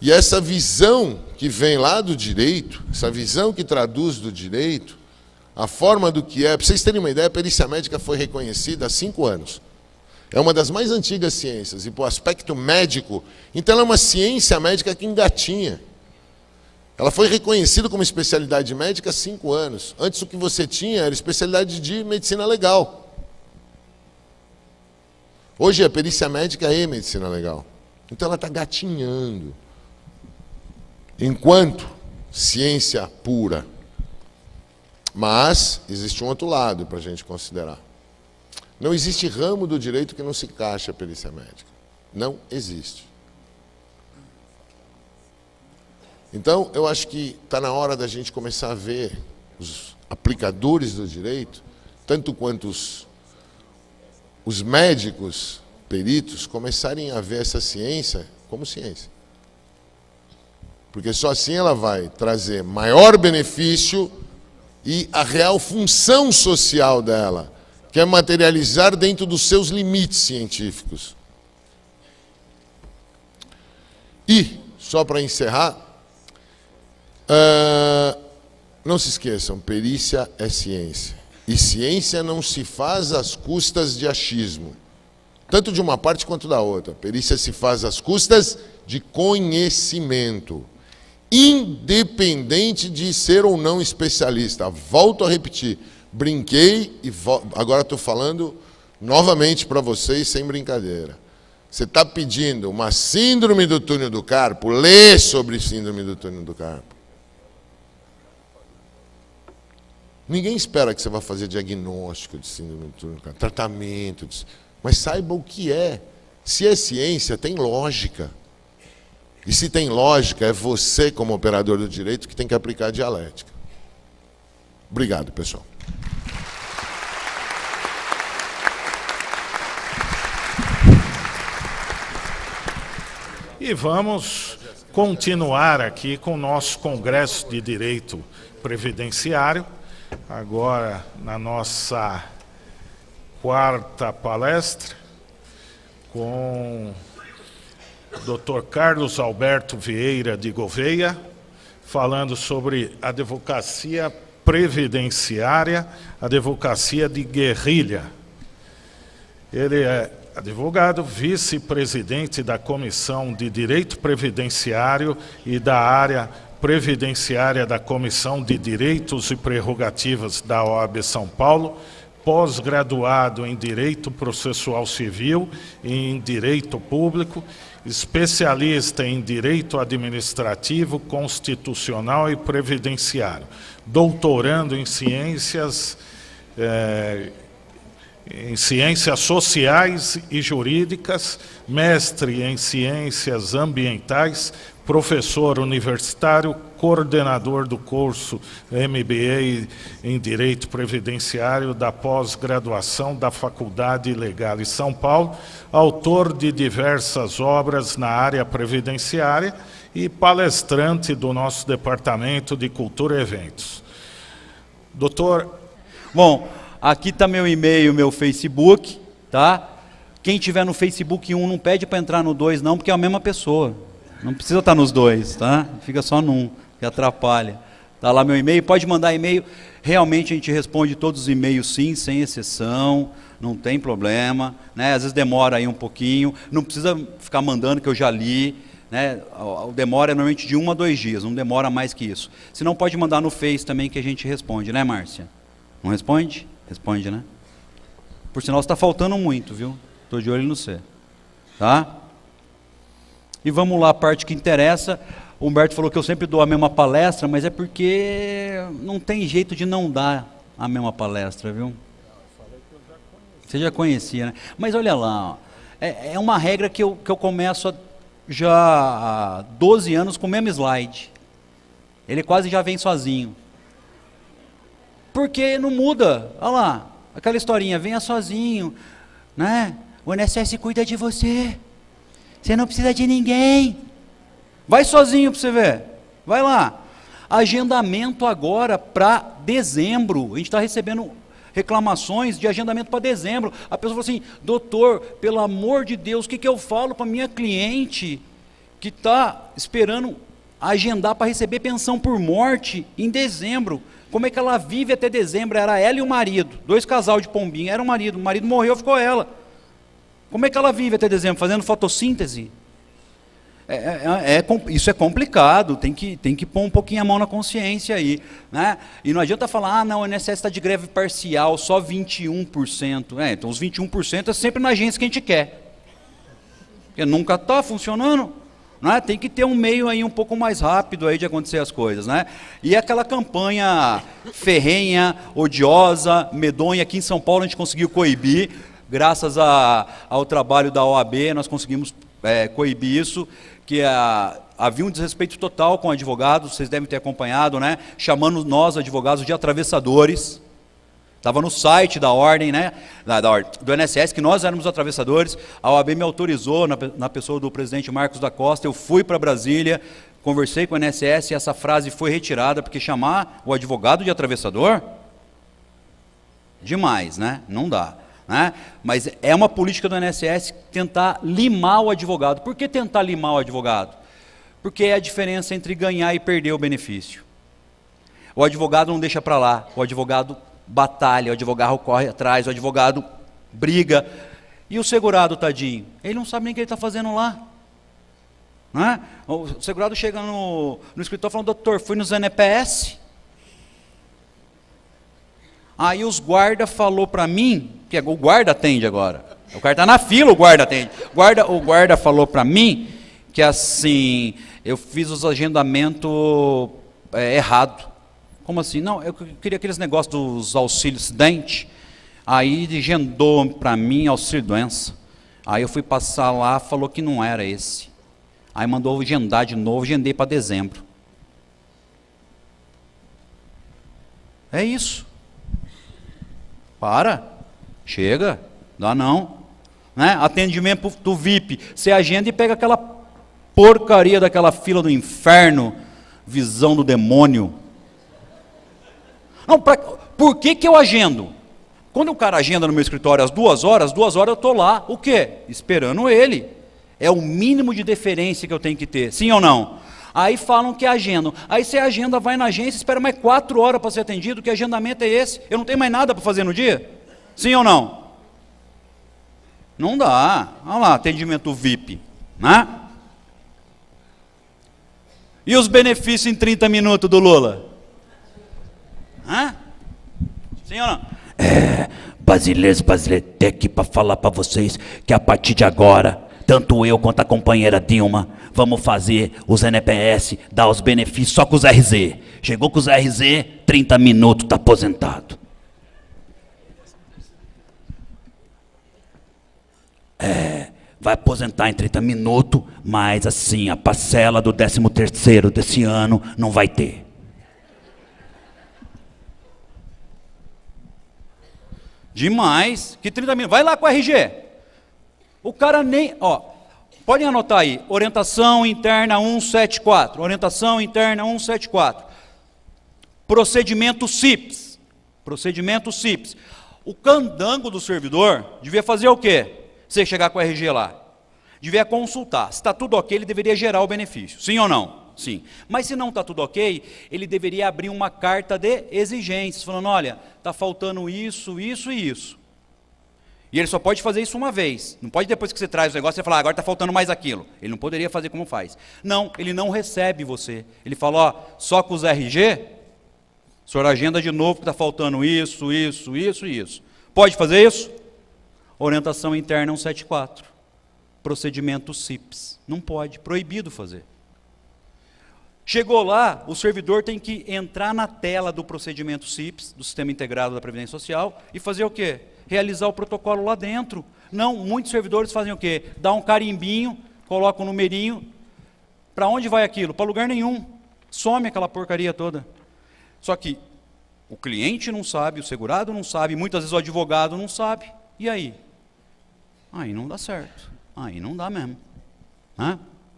E essa visão que vem lá do direito, essa visão que traduz do direito, a forma do que é, para vocês terem uma ideia, a perícia médica foi reconhecida há 5 anos. É uma das mais antigas ciências, e para o aspecto médico, então ela é uma ciência médica que engatinha. Ela foi reconhecida como especialidade médica há 5 anos. Antes o que você tinha era especialidade de medicina legal. Hoje a perícia médica é medicina legal. Então ela está gatinhando. Enquanto ciência pura. Mas existe um outro lado para a gente considerar. Não existe ramo do direito que não se encaixe a perícia médica. Não existe. Então, eu acho que está na hora da gente começar a ver os aplicadores do direito, tanto quanto os médicos, peritos, começarem a ver essa ciência como ciência. Porque só assim ela vai trazer maior benefício e a real função social dela, que é materializar dentro dos seus limites científicos. E, só para encerrar, não se esqueçam, perícia é ciência. E ciência não se faz às custas de achismo, tanto de uma parte quanto da outra. Perícia se faz às custas de conhecimento, independente de ser ou não especialista. Volto a repetir, brinquei e agora estou falando novamente para vocês, sem brincadeira. Você está pedindo uma síndrome do túnel do carpo? Lê sobre síndrome do túnel do carpo. Ninguém espera que você vá fazer diagnóstico de síndrome do túnel do carpo, tratamento, mas saiba o que é. Se é ciência, tem lógica. E se tem lógica, é você, como operador do direito, que tem que aplicar a dialética. Obrigado, pessoal. E vamos continuar aqui com o nosso Congresso de Direito Previdenciário, agora na nossa 4ª palestra, com o Dr. Carlos Alberto Vieira de Gouveia, falando sobre advocacia previdenciária, advocacia de guerrilha. Ele é advogado, vice-presidente da Comissão de Direito Previdenciário e da área previdenciária da Comissão de Direitos e Prerrogativas da OAB São Paulo, pós-graduado em Direito Processual Civil e em Direito Público, especialista em Direito Administrativo, Constitucional e Previdenciário, doutorando em Ciências em Ciências Sociais e Jurídicas, mestre em Ciências Ambientais, professor universitário, coordenador do curso MBA em Direito Previdenciário da pós-graduação da Faculdade Legal de São Paulo, autor de diversas obras na área previdenciária e palestrante do nosso Departamento de Cultura e Eventos. Doutor... Bom, aqui está meu e-mail, meu Facebook, tá? Quem tiver no Facebook 1 não pede para entrar no 2 não, porque é a mesma pessoa. Não precisa estar nos dois, tá? Fica só num, que atrapalha. Tá lá meu e-mail, pode mandar e-mail. Realmente a gente responde todos os e-mails sim, sem exceção, não tem problema, né? Às vezes demora aí um pouquinho, não precisa ficar mandando que eu já li, né? O demora é normalmente de 1 a 2 dias, não demora mais que isso. Se não, pode mandar no Face também que a gente responde, né, Márcia? Não responde? Responde, né? Por sinal, está faltando muito, viu? Estou de olho no você, tá? E vamos lá, a parte que interessa. O Humberto falou que eu sempre dou a mesma palestra, mas é porque não tem jeito de não dar a mesma palestra, viu? Você já conhecia, né? Mas olha lá, ó, é uma regra que eu começo já há 12 anos com o mesmo slide. Ele quase já vem sozinho. Porque não muda. Olha lá, aquela historinha, venha sozinho, né? O INSS cuida de você. Você não precisa de ninguém. Vai sozinho para você ver. Vai lá. Agendamento agora para dezembro. A gente está recebendo reclamações de agendamento para dezembro. A pessoa falou assim, doutor, pelo amor de Deus, o que eu falo para minha cliente que está esperando agendar para receber pensão por morte em dezembro? Como é que ela vive até dezembro? Era ela e o marido, 2 casal de pombinha, era o marido morreu, ficou ela. Como é que ela vive até dezembro? Fazendo fotossíntese? Isso é complicado, tem que pôr um pouquinho a mão na consciência aí, né? E não adianta falar, não, o INSS está de greve parcial, só 21%. Então os 21% é sempre na agência que a gente quer. Porque nunca está funcionando, né? Tem que ter um meio aí um pouco mais rápido aí de acontecer as coisas, né? E aquela campanha ferrenha, odiosa, medonha, aqui em São Paulo a gente conseguiu coibir, graças ao trabalho da OAB, nós conseguimos coibir isso, que havia um desrespeito total com advogados, vocês devem ter acompanhado, né? Chamando nós, advogados, de atravessadores. Estava no site da ordem, né? Do INSS, que nós éramos atravessadores. A OAB me autorizou, na pessoa do presidente Marcos da Costa, eu fui para Brasília, conversei com o INSS e essa frase foi retirada, porque chamar o advogado de atravessador? Demais, né? Não dá. Né? Mas é uma política do INSS tentar limar o advogado. Por que tentar limar o advogado? Porque é a diferença entre ganhar e perder o benefício. O advogado não deixa para lá, o advogado batalha, o advogado corre atrás, o advogado briga. E o segurado, tadinho, ele não sabe nem o que ele está fazendo lá. Né? O segurado chega no escritório falando, doutor, fui no ZNPS. Aí os guarda falou para mim, que o guarda atende agora, o cara está na fila, o guarda atende. O guarda falou para mim que assim, eu fiz os agendamentos errado. Como assim? Não, eu queria aqueles negócios dos auxílios acidente, aí agendou para mim auxílio doença. Aí eu fui passar lá, falou que não era esse. Aí mandou agendar de novo, agendei para dezembro. É isso. Para, chega, dá não. Né? Atendimento do VIP, você agenda e pega aquela porcaria daquela fila do inferno, visão do demônio. Não, por que eu agendo? Quando o cara agenda no meu escritório às 2 horas eu estou lá, o quê? Esperando ele. É o mínimo de deferência que eu tenho que ter, sim ou não? Aí falam que agendam. Aí você agenda, vai na agência, espera mais 4 horas para ser atendido. Que agendamento é esse? Eu não tenho mais nada para fazer no dia? Sim ou não? Não dá. Olha lá, atendimento VIP. Né? E os benefícios em 30 minutos do Lula? Hã? Sim ou não? Brasileiros, tem aqui para falar para vocês que a partir de agora, tanto eu quanto a companheira Dilma, vamos fazer os NPS, dar os benefícios só com os RZ. Chegou com os RZ, 30 minutos, está aposentado. vai aposentar em 30 minutos, mas assim, a parcela do 13º desse ano não vai ter. Demais. Que 30 minutos. Vai lá com o RG. O cara nem... podem anotar aí. Orientação interna 174. Orientação interna 174. Procedimento CIPS. Procedimento CIPS. O candango do servidor devia fazer o quê? Você chegar com o RG lá. Devia consultar. Se está tudo ok, ele deveria gerar o benefício. Sim ou não? Sim. Mas se não está tudo ok, ele deveria abrir uma carta de exigências, falando, olha, está faltando isso, isso e isso. E ele só pode fazer isso uma vez. Não pode depois que você traz o negócio, você falar, agora está faltando mais aquilo. Ele não poderia fazer como faz. Não, ele não recebe você. Ele fala, só com os RG, o senhor agenda de novo que está faltando isso, isso, isso e isso. Pode fazer isso? Orientação interna 174. Procedimento CIPS. Não pode, proibido fazer. Chegou lá, o servidor tem que entrar na tela do procedimento CIPS, do Sistema Integrado da Previdência Social, e fazer o quê? Realizar o protocolo lá dentro. Não, muitos servidores fazem o quê? Dá um carimbinho, coloca um numerinho. Para onde vai aquilo? Para lugar nenhum. Some aquela porcaria toda. Só que o cliente não sabe, o segurado não sabe, muitas vezes o advogado não sabe. E aí? Aí não dá certo. Aí não dá mesmo.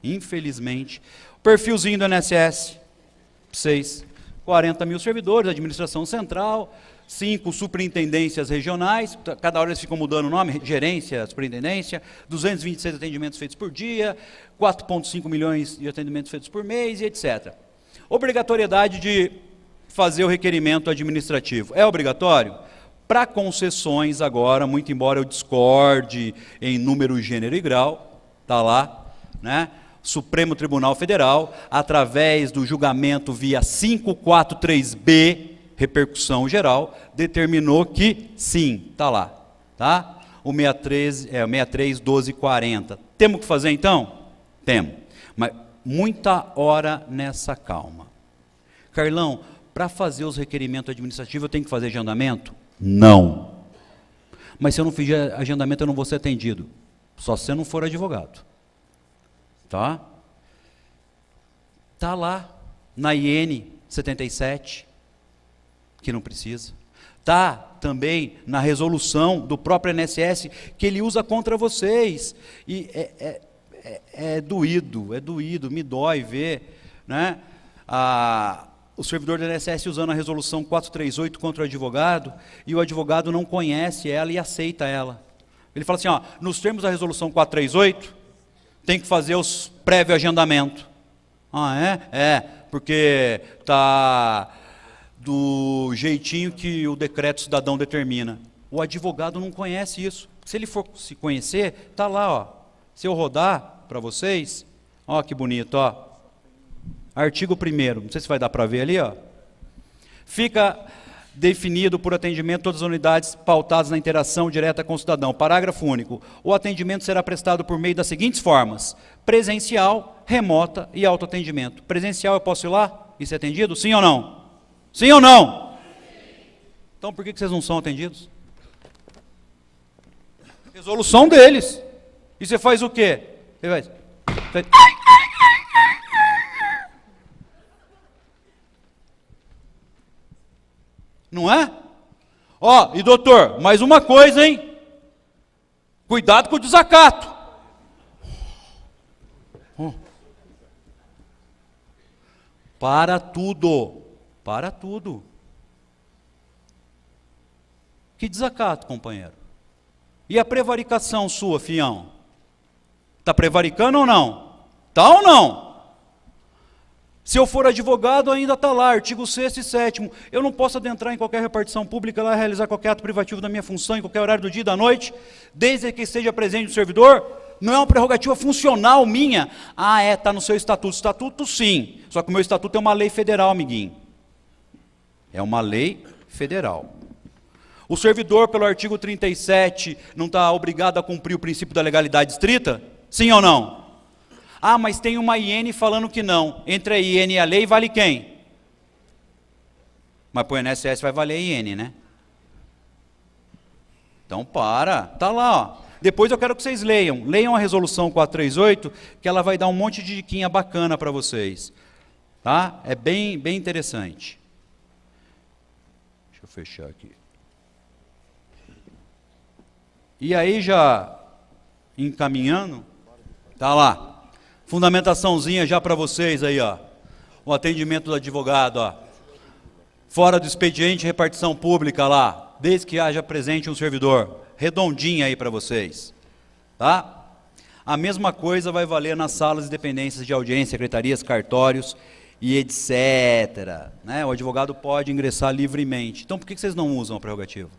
Infelizmente. Perfilzinho do INSS, 6, 40 mil servidores, administração central, 5 superintendências regionais, cada hora eles ficam mudando o nome, gerência, superintendência, 226 atendimentos feitos por dia, 4,5 milhões de atendimentos feitos por mês, e etc. Obrigatoriedade de fazer o requerimento administrativo. É obrigatório? Para concessões agora, muito embora eu discorde em número, gênero e grau, está lá, né? Supremo Tribunal Federal, através do julgamento via 543B, repercussão geral, determinou que sim, está lá, tá? O 63.12.40. Temos que fazer então? Temos. Mas muita hora nessa calma. Carlão, para fazer os requerimentos administrativos eu tenho que fazer agendamento? Não. Mas se eu não fizer agendamento eu não vou ser atendido. Só se eu não for advogado. Tá? Tá lá na IN 77 que não precisa. Tá também na resolução do próprio INSS que ele usa contra vocês. E é doído, me dói ver, né? O servidor do INSS usando a resolução 438 contra o advogado, e o advogado não conhece ela e aceita ela. Ele fala assim, nos termos da resolução 438, tem que fazer os prévio agendamento. Porque está do jeitinho que o decreto cidadão determina. O advogado não conhece isso. Se ele for se conhecer, está lá, se eu rodar para vocês, que bonito, artigo 1º, não sei se vai dar para ver ali, fica definido por atendimento todas as unidades pautadas na interação direta com o cidadão. Parágrafo único. O atendimento será prestado por meio das seguintes formas: presencial, remota e autoatendimento. Presencial, eu posso ir lá e ser atendido? Sim ou não? Sim ou não? Então por que vocês não são atendidos? Resolução deles. E você faz o quê? Você faz... Não é? E doutor, mais uma coisa, hein? Cuidado com o desacato. Para tudo. Para tudo. Que desacato, companheiro? E a prevaricação sua, fião? Está prevaricando ou não? Está ou não? Se eu for advogado, ainda está lá, artigo 6º e 7º. Eu não posso adentrar em qualquer repartição pública lá, realizar qualquer ato privativo da minha função, em qualquer horário do dia e da noite, desde que esteja presente o servidor. Não é uma prerrogativa funcional minha. Está no seu estatuto. Estatuto, sim. Só que o meu estatuto é uma lei federal, amiguinho. É uma lei federal. O servidor, pelo artigo 37, não está obrigado a cumprir o princípio da legalidade estrita? Sim ou não? Mas tem uma IN falando que não. Entre a IN e a lei, vale quem? Mas para o INSS vai valer a IN, né? Então está lá, Depois eu quero que vocês leiam a resolução 438, que ela vai dar um monte de diquinha bacana para vocês. Tá? É bem interessante. Deixa eu fechar aqui. E aí já encaminhando, tá lá. Fundamentaçãozinha já para vocês aí, ó. O atendimento do advogado, ó. Fora do expediente, repartição pública lá, desde que haja presente um servidor. Redondinha aí para vocês. Tá? A mesma coisa vai valer nas salas e dependências de audiência, secretarias, cartórios e etc. Né? O advogado pode ingressar livremente. Então, por que vocês não usam a prerrogativa?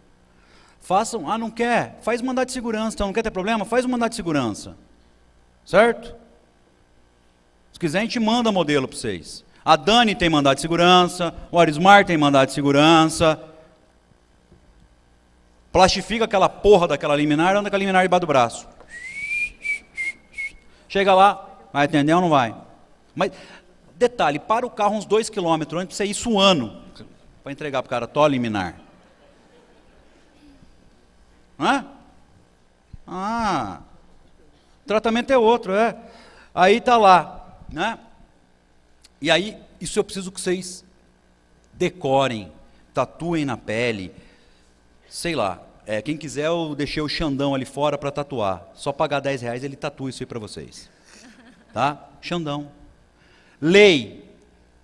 Façam, não quer? Faz mandado de segurança, então não quer ter problema? Faz um mandado de segurança. Certo? Se quiser, a gente manda modelo para vocês. A Dani tem mandado de segurança, o Arismar tem mandado de segurança. Plastifica aquela porra daquela liminar, anda com a liminar debaixo do braço. Chega lá, vai atender ou não vai? Mas, detalhe, para o carro uns 2 km antes, para você ir suando, para entregar para o cara, tô liminar. Hã? O tratamento é outro, é. Aí tá lá, né? E aí, isso eu preciso que vocês decorem, tatuem na pele, sei lá. Quem quiser, eu deixei o Xandão ali fora para tatuar. Só pagar R$10, ele tatua isso aí para vocês. Tá? Xandão. Lei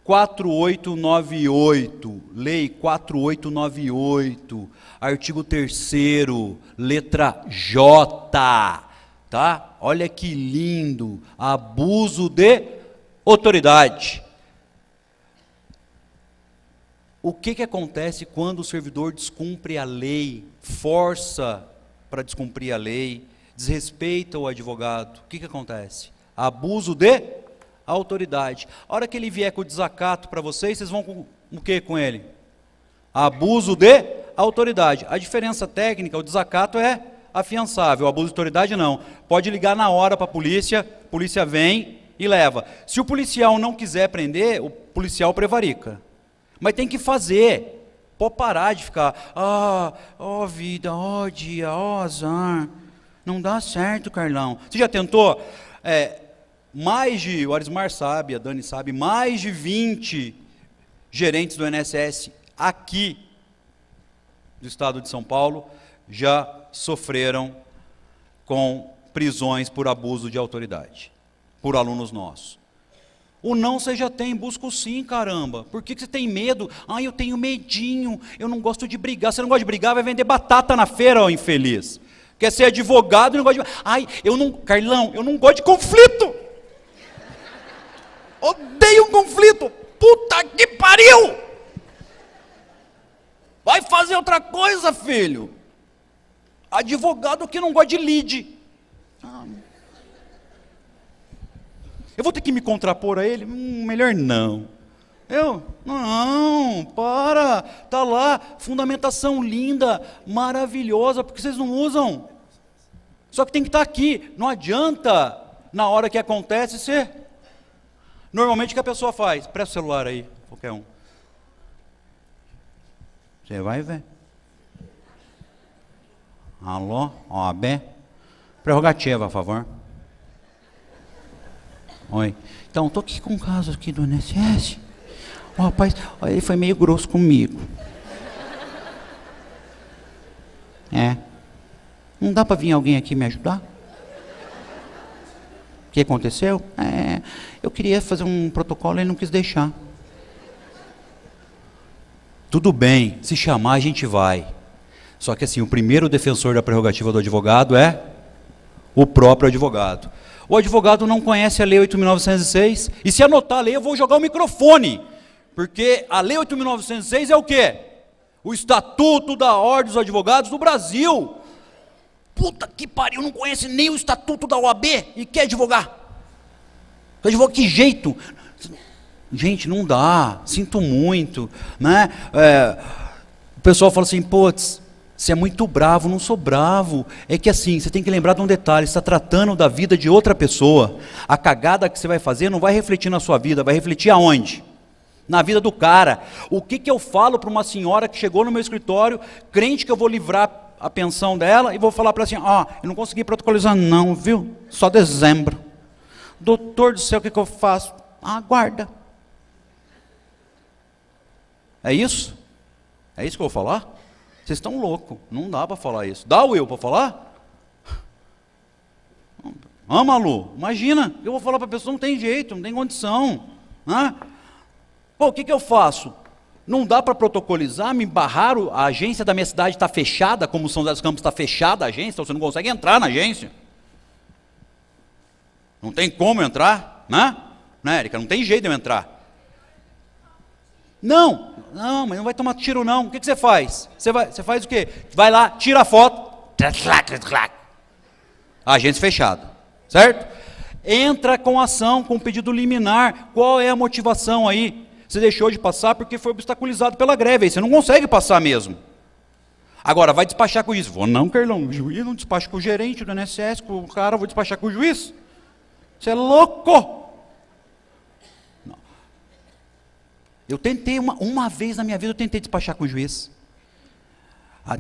4898. Lei 4898. Artigo 3º, letra J. Tá? Olha que lindo. Abuso de autoridade. O que acontece quando o servidor descumpre a lei, força para descumprir a lei, desrespeita o advogado? O que acontece? Abuso de autoridade. A hora que ele vier com o desacato para vocês, vocês vão com o que com ele? Abuso de autoridade. A diferença técnica, o desacato é afiançável, o abuso de autoridade não. Pode ligar na hora para a polícia vem e leva. Se o policial não quiser prender, o policial prevarica. Mas tem que fazer. Pode parar de ficar, ó vida, ó dia, ó azar. Não dá certo, Carlão. Você já tentou? O Arismar sabe, a Dani sabe, mais de 20 gerentes do INSS aqui do estado de São Paulo já sofreram com prisões por abuso de autoridade, por alunos nossos. O não você já tem, busca o sim, caramba. Por que você tem medo? Eu tenho medinho, eu não gosto de brigar. Você não gosta de brigar, vai vender batata na feira, ó infeliz. Quer ser advogado e não gosta de... Carlão, eu não gosto de conflito. Odeio conflito. Puta que pariu. Vai fazer outra coisa, filho. Advogado que não gosta de lide. Eu vou ter que me contrapor a ele? Melhor não. Não, para. Está lá, fundamentação linda, maravilhosa, porque vocês não usam. Só que tem que estar aqui. Não adianta, na hora que acontece, ser. Normalmente o que a pessoa faz? Presta o celular aí, qualquer um. Você vai ver. Alô, OAB? Prerrogativa, por favor. Oi. Então, estou aqui com um caso aqui do INSS. O rapaz, ele foi meio grosso comigo. Não dá para vir alguém aqui me ajudar? O que aconteceu? Eu queria fazer um protocolo e ele não quis deixar. Tudo bem, se chamar a gente vai. Só que assim, o primeiro defensor da prerrogativa do advogado é o próprio advogado. O advogado não conhece a Lei 8.906, e se anotar a lei eu vou jogar o microfone, porque a Lei 8.906 é o quê? O Estatuto da Ordem dos Advogados do Brasil. Puta que pariu, não conhece nem o Estatuto da OAB e quer advogar. Advoga que jeito? Gente, não dá, sinto muito, né? O pessoal fala assim, putz, você é muito bravo. Não sou bravo, é que assim, você tem que lembrar de um detalhe, você está tratando da vida de outra pessoa, a cagada que você vai fazer não vai refletir na sua vida, vai refletir aonde? Na vida do cara. O que eu falo para uma senhora que chegou no meu escritório, crente que eu vou livrar a pensão dela e vou falar para ela assim, ó, eu não consegui protocolizar não, viu? Só dezembro. Doutor do céu, o que eu faço? Aguarda. É isso? É isso que eu vou falar? Vocês estão loucos, não dá para falar isso. Dá, Will, para falar? Malu, imagina, eu vou falar para a pessoa, não tem jeito, não tem condição. Né? Pô, o que eu faço? Não dá para protocolizar, me barraram, a agência da minha cidade está fechada, como São José dos Campos está fechada a agência, então você não consegue entrar na agência. Não tem como entrar, né, Érica? Não tem jeito de eu entrar. Não, mas não vai tomar tiro não. O que você faz? Você faz o quê? Vai lá, tira a foto, a agência fechada, certo? Entra com ação, com pedido liminar. Qual é a motivação aí? Você deixou de passar porque foi obstaculizado pela greve, aí você não consegue passar mesmo. Agora, vai despachar com o juiz. Vou não, Carlão, o juiz não despacha com o gerente do INSS, com o cara, vou despachar com o juiz. Você é louco! Não. Eu tentei, uma vez na minha vida, eu tentei despachar com o juiz.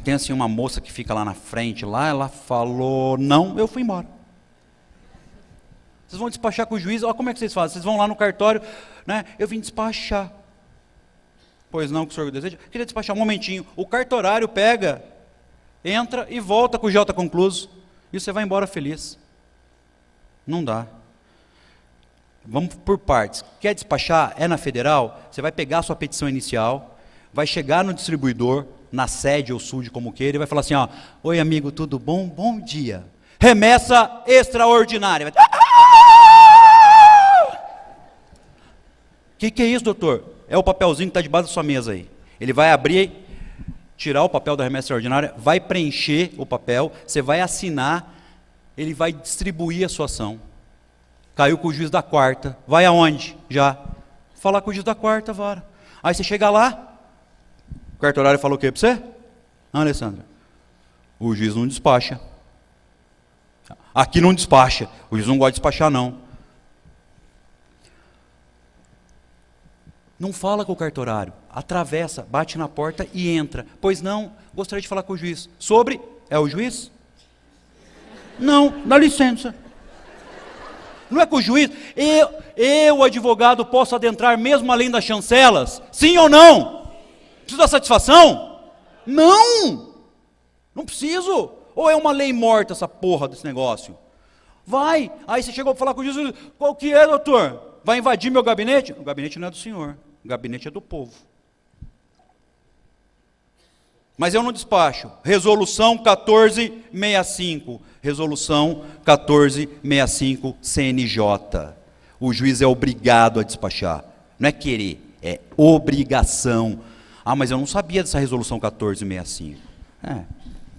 Tem assim uma moça que fica lá na frente, lá, ela falou, não, eu fui embora. Vocês vão despachar com o juiz, olha como é que vocês fazem, vocês vão lá no cartório, né? Eu vim despachar. Pois não, que o senhor deseja? Queria despachar um momentinho. O cartorário pega, entra e volta com o J concluso. E você vai embora feliz. Não dá. Vamos por partes. Quer despachar? É na federal? Você vai pegar a sua petição inicial, vai chegar no distribuidor, na sede ou sul de como queira, e vai falar assim, ó, oi amigo, tudo bom? Bom dia. Remessa extraordinária. O que é isso, doutor? É o papelzinho que está debaixo da sua mesa aí. Ele vai abrir, tirar o papel da remessa extraordinária, vai preencher o papel, você vai assinar, ele vai distribuir a sua ação. Caiu com o juiz da quarta. Vai aonde? Já. Falar com o juiz da quarta, vara. Aí você chega lá, o cartorário falou o quê para você? Alessandra, o juiz não despacha. Aqui não despacha. O juiz não gosta de despachar, não. Não fala com o cartorário, atravessa, bate na porta e entra. Pois não, gostaria de falar com o juiz. Sobre, é o juiz? Não, dá licença. Não é com o juiz. Eu, advogado, posso adentrar mesmo além das chancelas? Sim ou não? Preciso da satisfação? Não! Não preciso. Ou é uma lei morta essa porra desse negócio? Vai. Aí você chegou para falar com o juiz, qual que é, doutor? Vai invadir meu gabinete? O gabinete não é do senhor. O gabinete é do povo. Mas eu não despacho. Resolução 1465. Resolução 1465 CNJ. O juiz é obrigado a despachar. Não é querer, é obrigação. Ah, mas eu não sabia dessa resolução 1465.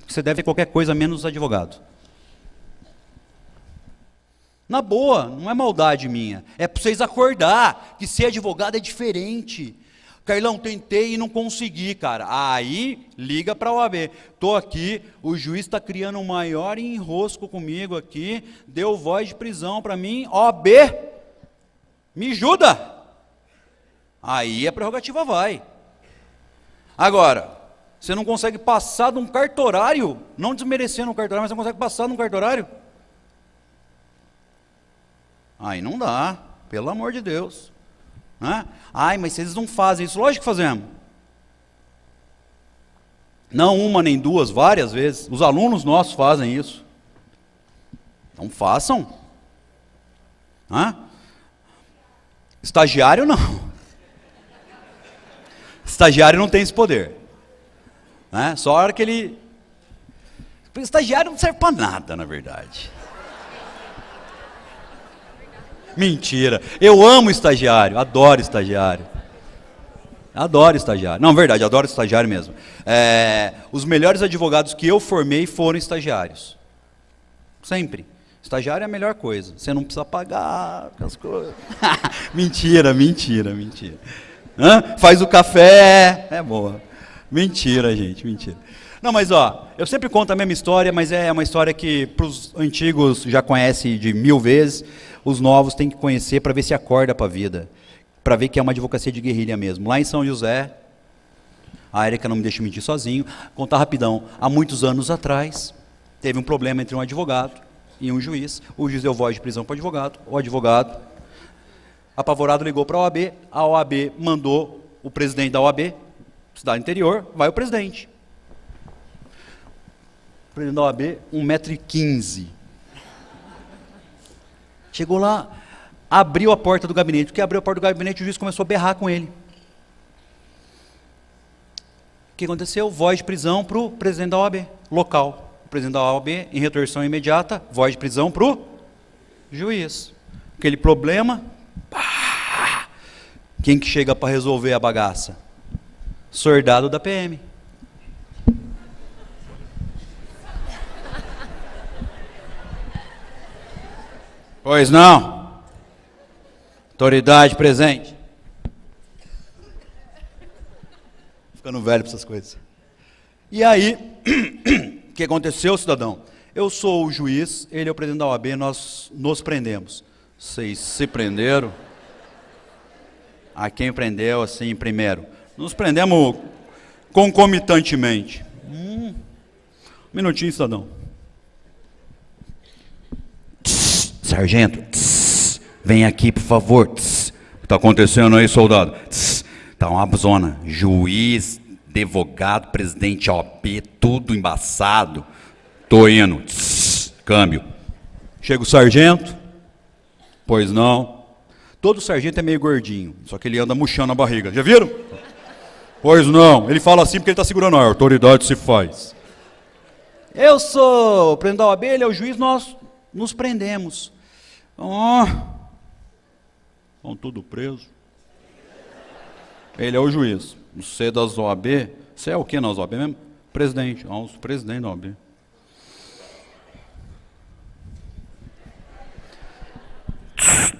Você deve ter qualquer coisa menos advogado. Na boa, não é maldade minha. É para vocês acordar que ser advogado é diferente. Carlão, tentei e não consegui, cara. Aí, liga para a OAB. Estou aqui, o juiz está criando um maior enrosco comigo aqui, deu voz de prisão para mim. OAB, me ajuda. Aí a prerrogativa vai. Agora, você não consegue passar de um cartorário, não desmerecendo o cartorário, mas você não consegue passar de um cartorário? Aí não dá, pelo amor de Deus. Né? Ai, mas vocês não fazem isso. Lógico que fazemos. Não uma nem duas, várias vezes. Os alunos nossos fazem isso. Então façam. Estagiário não. Estagiário não tem esse poder. Só a hora que ele... Estagiário não serve para nada, na verdade. Mentira. Eu amo estagiário, adoro estagiário. Adoro estagiário. Não, verdade, adoro estagiário mesmo. Os melhores advogados que eu formei foram estagiários. Sempre. Estagiário é a melhor coisa. Você não precisa pagar as coisas. Mentira. Faz o café. É boa. Mentira, gente, mentira. Não, mas eu sempre conto a mesma história, mas é uma história que para os antigos já conhecem de 1000 vezes. Os novos têm que conhecer para ver se acorda para a vida, para ver que é uma advocacia de guerrilha mesmo. Lá em São José, A Érica não me deixa mentir sozinho. Contar rapidão. Há muitos anos atrás, teve um problema entre um advogado e um juiz. O juiz deu voz de prisão para o advogado. O advogado, apavorado, ligou para a OAB mandou o presidente da OAB, cidade interior, vai o presidente. O presidente da OAB, 1,15 m. Chegou lá, abriu a porta do gabinete. Porque abriu a porta do gabinete, o juiz começou a berrar com ele. O que aconteceu? Voz de prisão para o presidente da OAB, local. O presidente da OAB, em retorção imediata, voz de prisão para o juiz. Aquele problema, pá, quem que chega para resolver a bagaça? Soldado da PM. Pois não. Autoridade presente. Ficando velho para essas coisas. E aí, o que aconteceu, cidadão? Eu sou o juiz, ele é o presidente da OAB, nós nos prendemos. Vocês se prenderam? A quem prendeu assim primeiro? Nos prendemos concomitantemente. Um minutinho, cidadão. Sargento, vem aqui, por favor. O que está acontecendo aí, soldado? Tá uma zona. Juiz, advogado, presidente OAB, tudo embaçado. Tô indo. Câmbio. Chega o sargento. Pois não. Todo sargento é meio gordinho, só que ele anda murchando a barriga. Já viram? Pois não. Ele fala assim porque ele está segurando. A autoridade se faz. Eu sou o presidente da OAB, ele é o juiz, nós nos prendemos. Estão tudo presos. Ele é o juiz. Você é das OAB. Você é o que nas OAB mesmo? Presidente. O presidente da OAB.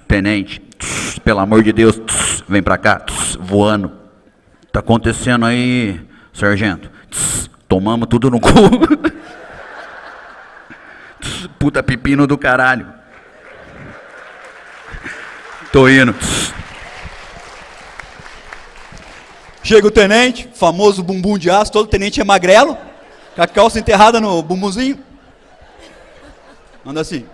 Tenente, pelo amor de Deus, vem pra cá, voando. Tá acontecendo aí, sargento? Tomamos tudo no cu. Puta pepino do caralho. Tô indo. Chega o tenente, famoso bumbum de aço, todo tenente é magrelo, com a calça enterrada no bumbumzinho. Anda assim.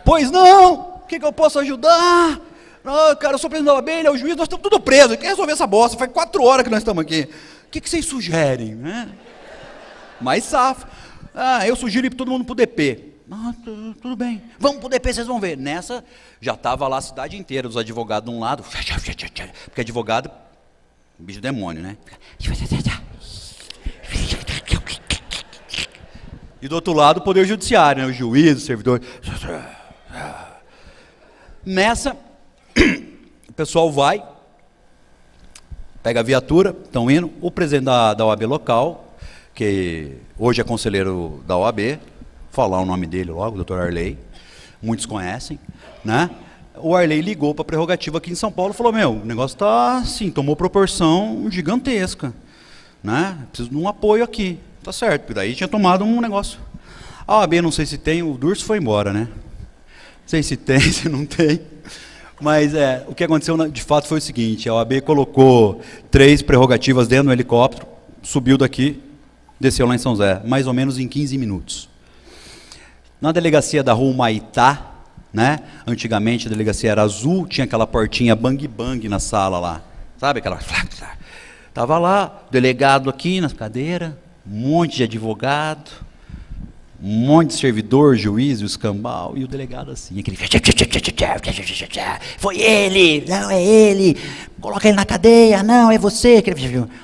Pois não, o que eu posso ajudar? Não, cara, eu sou presidente da OAB, ele é o juiz, nós estamos tudo presos, quer resolver essa bosta, faz 4 horas que nós estamos aqui. O que vocês sugerem? Né? Mais safo. Eu sugiro ir todo mundo pro DP. Tudo bem. Vamos pro DP, vocês vão ver. Nessa, já estava lá a cidade inteira, os advogados de um lado. Porque advogado, bicho demônio, né? E do outro lado, o poder judiciário, né? O juiz, o servidor. Nessa, o pessoal vai, pega a viatura, estão indo. O presidente da OAB local, que hoje é conselheiro da OAB, falar o nome dele logo, o Dr. Arley, muitos conhecem, né? O Arley ligou para a prerrogativa aqui em São Paulo e falou, o negócio está assim, tomou proporção gigantesca, né? Preciso de um apoio aqui, tá certo, porque daí tinha tomado um negócio. A OAB, não sei se tem, o Durso foi embora, né? Não sei se tem, se não tem, mas o que aconteceu de fato foi o seguinte, a OAB colocou 3 prerrogativas dentro do helicóptero, subiu daqui, desceu lá em São José, mais ou menos em 15 minutos. Na delegacia da rua Humaitá, né? Antigamente a delegacia era azul, tinha aquela portinha bang bang na sala lá, sabe aquela? Tava lá, delegado aqui na cadeira, um monte de advogado, um monte de servidor, juiz, o escambau, e o delegado assim, aquele... Foi ele, não é ele, coloca ele na cadeia, não, é você.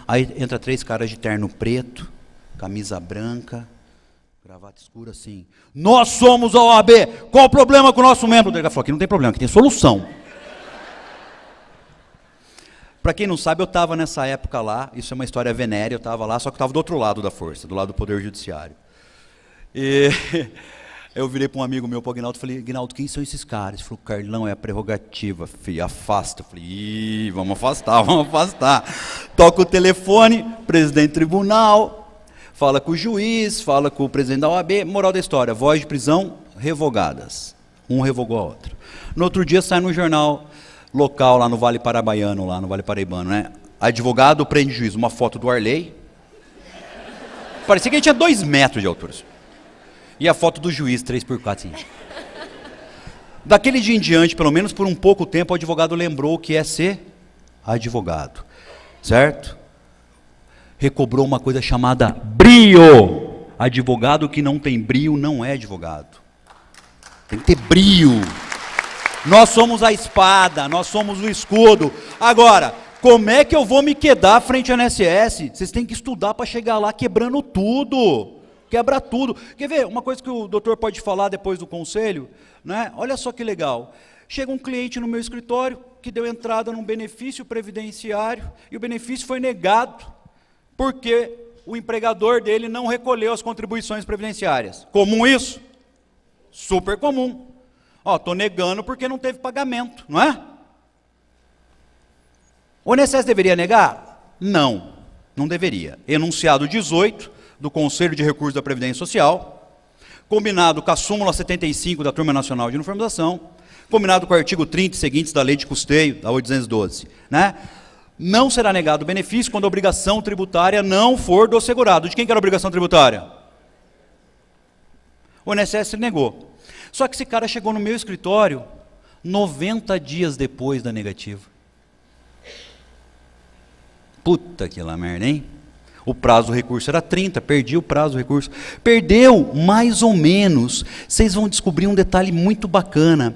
Aí entra 3 caras de terno preto, camisa branca, gravata escura assim. Nós somos a OAB, qual o problema com o nosso membro? O delegado falou, aqui não tem problema, aqui tem solução. Para quem não sabe, eu estava nessa época lá, isso é uma história venérea, eu estava lá, só que estava do outro lado da força, do lado do Poder Judiciário. E eu virei para um amigo meu, para o Aguinaldo, e falei, Aguinaldo, quem são esses caras? Ele falou, Carlão, é a prerrogativa, filho, afasta. Eu falei, vamos afastar. Toca o telefone, presidente do tribunal, fala com o juiz, fala com o presidente da OAB, moral da história, voz de prisão revogadas. Um revogou a outra. No outro dia sai no jornal local, lá no Vale Paraibano, né? Advogado prende juiz. Uma foto do Arley. Parecia que ele tinha 2 metros de altura. E a foto do juiz, 3x4. Assim. Daquele dia em diante, pelo menos por um pouco tempo, o advogado lembrou o que é ser advogado. Certo? Recobrou uma coisa chamada brio. Advogado que não tem brio não é advogado. Tem que ter brio. Nós somos a espada, nós somos o escudo. Agora, como é que eu vou me quedar frente ao INSS? Vocês têm que estudar para chegar lá quebrando tudo. Quebra tudo. Quer ver uma coisa que o doutor pode falar depois do conselho? Né? Olha só que legal. Chega um cliente no meu escritório que deu entrada num benefício previdenciário e o benefício foi negado porque o empregador dele não recolheu as contribuições previdenciárias. Comum isso? Super comum. Ó, estou negando porque não teve pagamento, não é? O INSS deveria negar? Não, não deveria. Enunciado 18 do Conselho de Recursos da Previdência Social, combinado com a súmula 75 da Turma Nacional de Uniformização, combinado com o artigo 30 e seguintes da Lei de Custeio, da 812, né? Não será negado o benefício quando a obrigação tributária não for do segurado. De quem que era a obrigação tributária? O INSS negou. Só que esse cara chegou no meu escritório 90 dias depois da negativa. Puta que lá merda, hein? O prazo do recurso era 30, perdi o prazo do recurso. Perdeu mais ou menos. Vocês vão descobrir um detalhe muito bacana.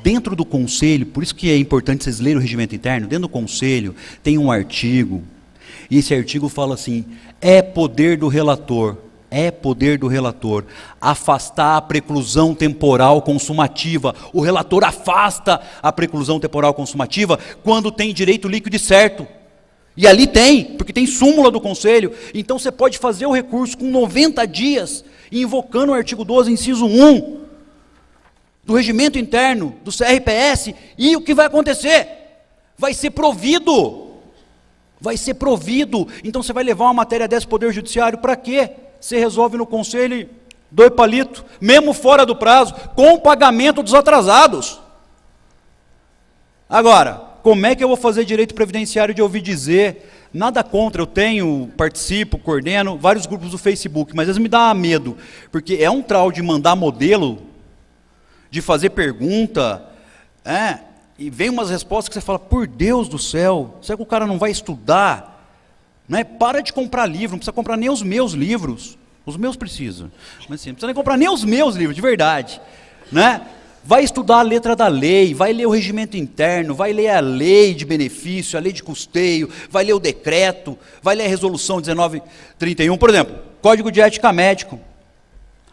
Dentro do conselho, por isso que é importante vocês lerem o regimento interno, dentro do conselho tem um artigo, e esse artigo fala assim, é poder do relator afastar a preclusão temporal consumativa. O relator afasta a preclusão temporal consumativa quando tem direito líquido e certo. E ali tem, porque tem súmula do conselho. Então você pode fazer o recurso com 90 dias, invocando o artigo 12, inciso 1, do regimento interno, do CRPS, e o que vai acontecer? Vai ser provido. Vai ser provido. Então você vai levar uma matéria dessa para o Poder Judiciário, para quê? Você resolve no conselho e 2 palitos, mesmo fora do prazo, com o pagamento dos atrasados. Agora, como é que eu vou fazer direito previdenciário de ouvir dizer? Nada contra, eu tenho, participo, coordeno vários grupos do Facebook, mas às vezes me dá medo, porque é um trau de mandar modelo, de fazer pergunta, e vem umas respostas que você fala, por Deus do céu, será que o cara não vai estudar? Né? Para de comprar livro, não precisa comprar nem os meus livros. Os meus precisa. Mas assim, não precisa nem comprar nem os meus livros, de verdade. Né? Vai estudar a letra da lei, vai ler o regimento interno, vai ler a lei de benefício, a lei de custeio, vai ler o decreto, vai ler a resolução 1931. Por exemplo, Código de Ética Médico.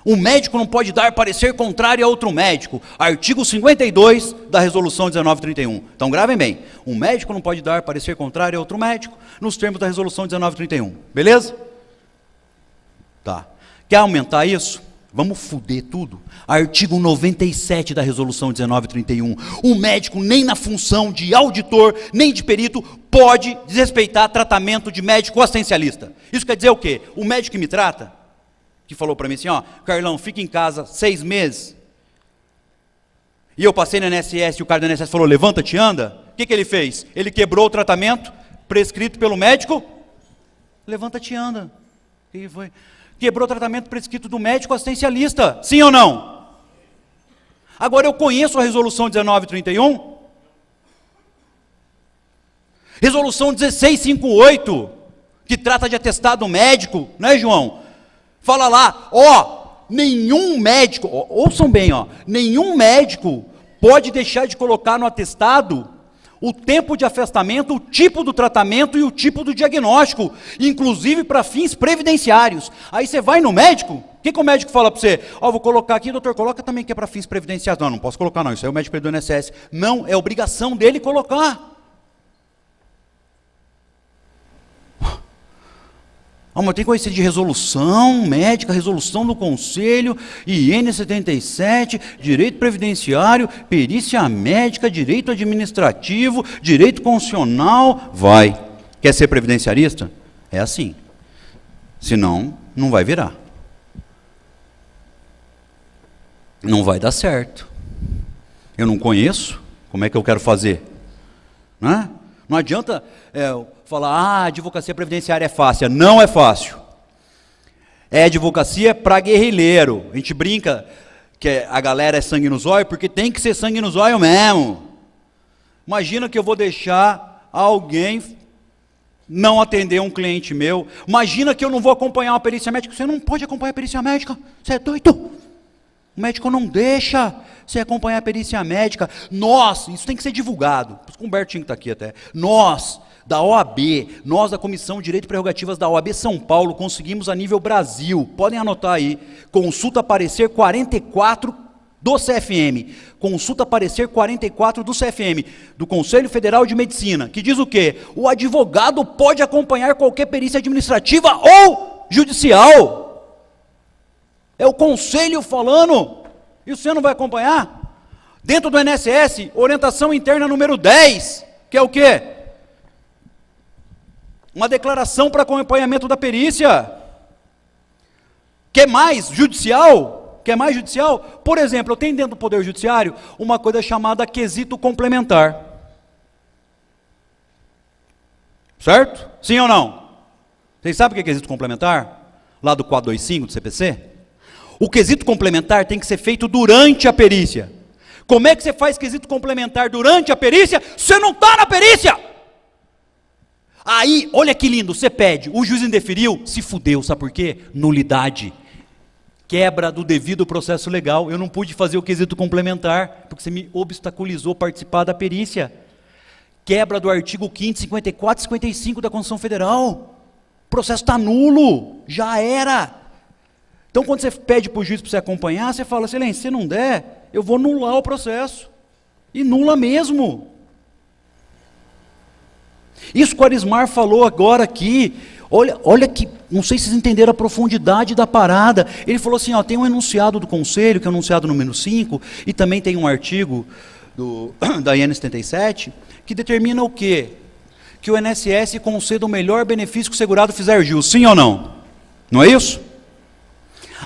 Um médico não pode dar parecer contrário a outro médico. Artigo 52 da resolução 1931. Então gravem bem. Um médico não pode dar parecer contrário a outro médico nos termos da resolução 1931. Beleza? Tá. Quer aumentar isso? Vamos fuder tudo. Artigo 97 da resolução 1931. Um médico nem na função de auditor, nem de perito, pode desrespeitar tratamento de médico assistencialista. Isso quer dizer o quê? O médico que me trata, que falou para mim assim, ó, Carlão, fica em casa 6 meses. E eu passei no INSS e o cara do INSS falou, levanta-te e anda. O que ele fez? Ele quebrou o tratamento prescrito pelo médico. Levanta-te e anda. O que foi? Quebrou o tratamento prescrito do médico assistencialista. Sim ou não? Agora eu conheço a resolução 1931. Resolução 1658, que trata de atestado médico, né, João? Fala lá, nenhum médico, ouçam bem, nenhum médico pode deixar de colocar no atestado o tempo de afastamento, o tipo do tratamento e o tipo do diagnóstico, inclusive para fins previdenciários. Aí você vai no médico, o que o médico fala para você? Vou colocar aqui, doutor, coloca também que é para fins previdenciários. Não posso colocar não, isso aí é o médico do INSS. Não, é obrigação dele colocar. Mas tem conhecido de resolução médica, resolução do conselho, IN 77, direito previdenciário, perícia médica, direito administrativo, direito constitucional. Vai. Quer ser previdenciarista? É assim. Senão, não vai virar. Não vai dar certo. Eu não conheço, como é que eu quero fazer? Não adianta falar, advocacia previdenciária é fácil. Não é fácil. É advocacia para guerrilheiro. A gente brinca que a galera é sangue no zóio, porque tem que ser sangue no zóio mesmo. Imagina que eu vou deixar alguém não atender um cliente meu. Imagina que eu não vou acompanhar uma perícia médica. Você não pode acompanhar a perícia médica. Você é doido. O médico não deixa você acompanhar a perícia médica. Nós, isso tem que ser divulgado. Por isso que o Humberto tinha que estar aqui até. Nós, da OAB, nós da Comissão de Direito e Prerrogativas da OAB São Paulo, conseguimos a nível Brasil. Podem anotar aí. Consulta parecer 44 do CFM. Consulta parecer 44 do CFM, do Conselho Federal de Medicina, que diz o quê? O advogado pode acompanhar qualquer perícia administrativa ou judicial. É o conselho falando, e você não vai acompanhar? Dentro do INSS, orientação interna número 10, que é o quê? Uma declaração para acompanhamento da perícia. Quer mais judicial? Quer mais judicial? Por exemplo, eu tenho dentro do Poder Judiciário uma coisa chamada quesito complementar. Certo? Sim ou não? Vocês sabem o que é quesito complementar? Lá do 425 do CPC? O quesito complementar tem que ser feito durante a perícia. Como é que você faz quesito complementar durante a perícia? Você não está na perícia! Aí, olha que lindo, você pede, o juiz indeferiu, se fudeu, sabe por quê? Nulidade. Quebra do devido processo legal. Eu não pude fazer o quesito complementar, porque você me obstaculizou participar da perícia. Quebra do artigo 5º, 54 e 55 da Constituição Federal. O processo está nulo, já era. Então, quando você pede para o juiz para você acompanhar, você fala, excelência, se não der, eu vou nular o processo. E nula mesmo. Isso que o Arismar falou agora aqui, olha que, não sei se vocês entenderam a profundidade da parada. Ele falou assim, tem um enunciado do Conselho, que é o enunciado número 5, e também tem um artigo da IN 77, que determina o quê? Que o INSS conceda o melhor benefício que o segurado fizer jus, sim ou não? Não é isso?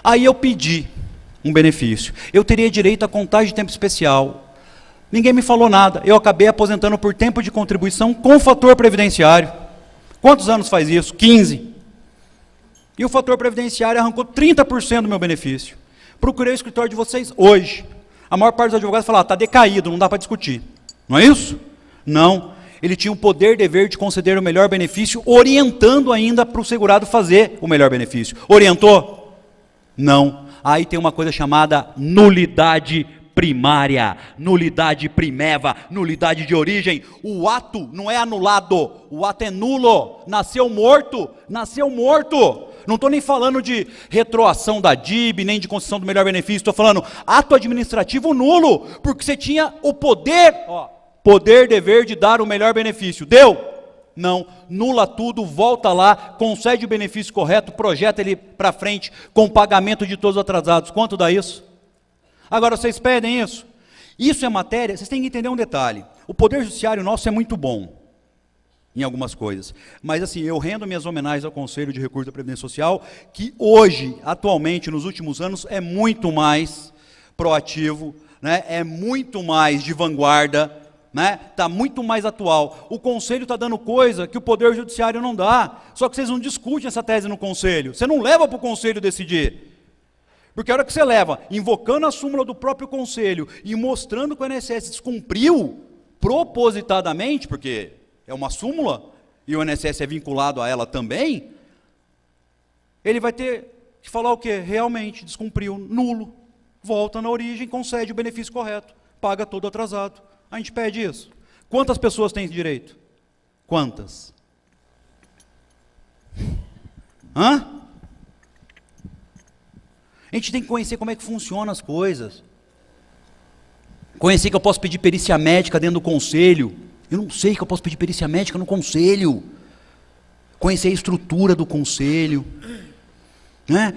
Aí eu pedi um benefício. Eu teria direito a contagem de tempo especial. Ninguém me falou nada. Eu acabei aposentando por tempo de contribuição com fator previdenciário. Quantos anos faz isso? 15. E o fator previdenciário arrancou 30% do meu benefício. Procurei o escritório de vocês hoje. A maior parte dos advogados fala, está decaído, não dá para discutir. Não é isso? Não. Ele tinha o poder e dever de conceder o melhor benefício, orientando ainda para o segurado fazer o melhor benefício. Orientou? Não. Aí tem uma coisa chamada nulidade primária, nulidade primeva, nulidade de origem. O ato não é anulado, o ato é nulo. Nasceu morto, nasceu morto. Não estou nem falando de retroação da DIB, nem de concessão do melhor benefício, estou falando ato administrativo nulo, porque você tinha o poder, poder, dever de dar o melhor benefício. Deu? Não, nula tudo, volta lá, concede o benefício correto, projeta ele para frente com pagamento de todos os atrasados. Quanto dá isso? Agora vocês pedem isso? Isso é matéria, vocês têm que entender um detalhe. O Poder Judiciário nosso é muito bom em algumas coisas, mas assim, eu rendo minhas homenagens ao Conselho de Recurso da Previdência Social, que hoje, atualmente, nos últimos anos, é muito mais proativo, né? É muito mais de vanguarda, está muito mais atual. O Conselho está dando coisa que o Poder Judiciário não dá, só que vocês não discutem essa tese no Conselho, você não leva para o Conselho decidir, porque a hora que você leva, invocando a súmula do próprio Conselho e mostrando que o INSS descumpriu propositadamente, porque é uma súmula e o INSS é vinculado a ela também, ele vai ter que falar o quê? Realmente descumpriu, nulo, volta na origem, concede o benefício correto, paga todo atrasado. A gente pede isso. Quantas pessoas têm esse direito? Quantas? Hã? A gente tem que conhecer como é que funcionam as coisas. Conhecer que eu posso pedir perícia médica dentro do conselho. Eu não sei que eu posso pedir perícia médica no conselho. Conhecer a estrutura do conselho. Né?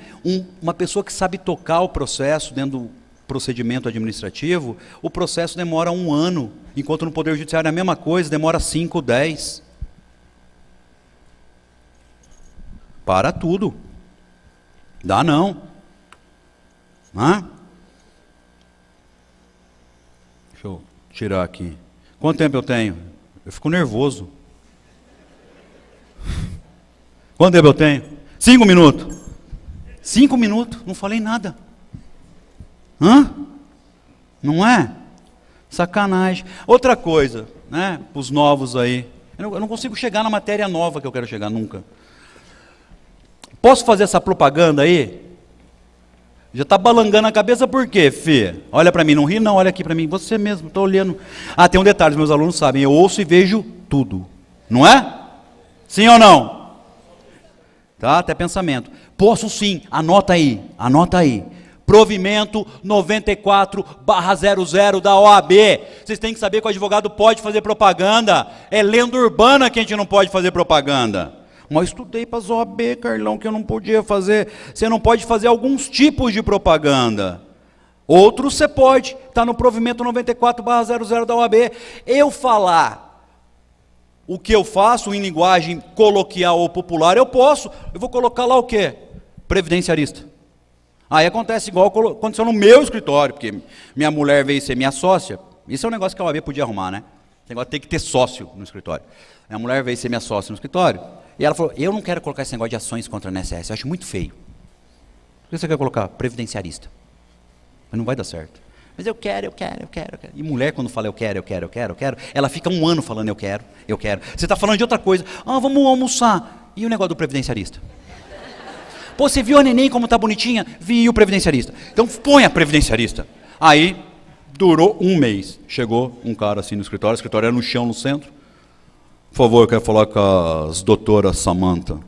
Uma pessoa que sabe tocar o processo dentro do procedimento administrativo, o processo demora 1 ano, enquanto no Poder Judiciário é a mesma coisa, demora 5, 10. Para tudo. Dá não. Deixa eu tirar aqui. Quanto tempo eu tenho? Eu fico nervoso. Quanto tempo eu tenho? 5 minutos. 5 minutos, não falei nada. Hã? Não é? Sacanagem. Outra coisa, né, para os novos aí. Eu não consigo chegar na matéria nova que eu quero chegar nunca. Posso fazer essa propaganda aí? Já está balangando a cabeça por quê, Fê? Olha para mim, não ri não, olha aqui para mim. Você mesmo, estou olhando. Ah, tem um detalhe, os meus alunos sabem, eu ouço e vejo tudo. Não é? Sim ou não? Tá? Até pensamento. Posso sim, anota aí, anota aí. Provimento 94/00 da OAB. Vocês têm que saber que o advogado pode fazer propaganda. É lenda urbana que a gente não pode fazer propaganda. Mas estudei para as OAB, Carlão, que eu não podia fazer. Você não pode fazer alguns tipos de propaganda. Outros você pode. Está no provimento 94/00 da OAB. Eu falar o que eu faço em linguagem coloquial ou popular, eu posso. Eu vou colocar lá o quê? Previdenciarista. Aí acontece igual aconteceu no meu escritório, porque minha mulher veio ser minha sócia. Isso é um negócio que a OAB podia arrumar, né? Esse negócio tem que ter sócio no escritório. Minha mulher veio ser minha sócia no escritório, e ela falou, eu não quero colocar esse negócio de ações contra a INSS, eu acho muito feio. Por que você quer colocar? Previdenciarista. Mas não vai dar certo. Mas eu quero. E mulher, quando fala eu quero, ela fica um ano falando eu quero. Você está falando de outra coisa. Ah, vamos almoçar. E o negócio do previdenciarista? Pô, você viu a neném como tá bonitinha? Vi o previdenciarista. Então põe a previdenciarista. Aí, durou um mês. Chegou um cara assim no escritório, o escritório era no chão, no centro. Por favor, eu quero falar com as doutoras Samantha.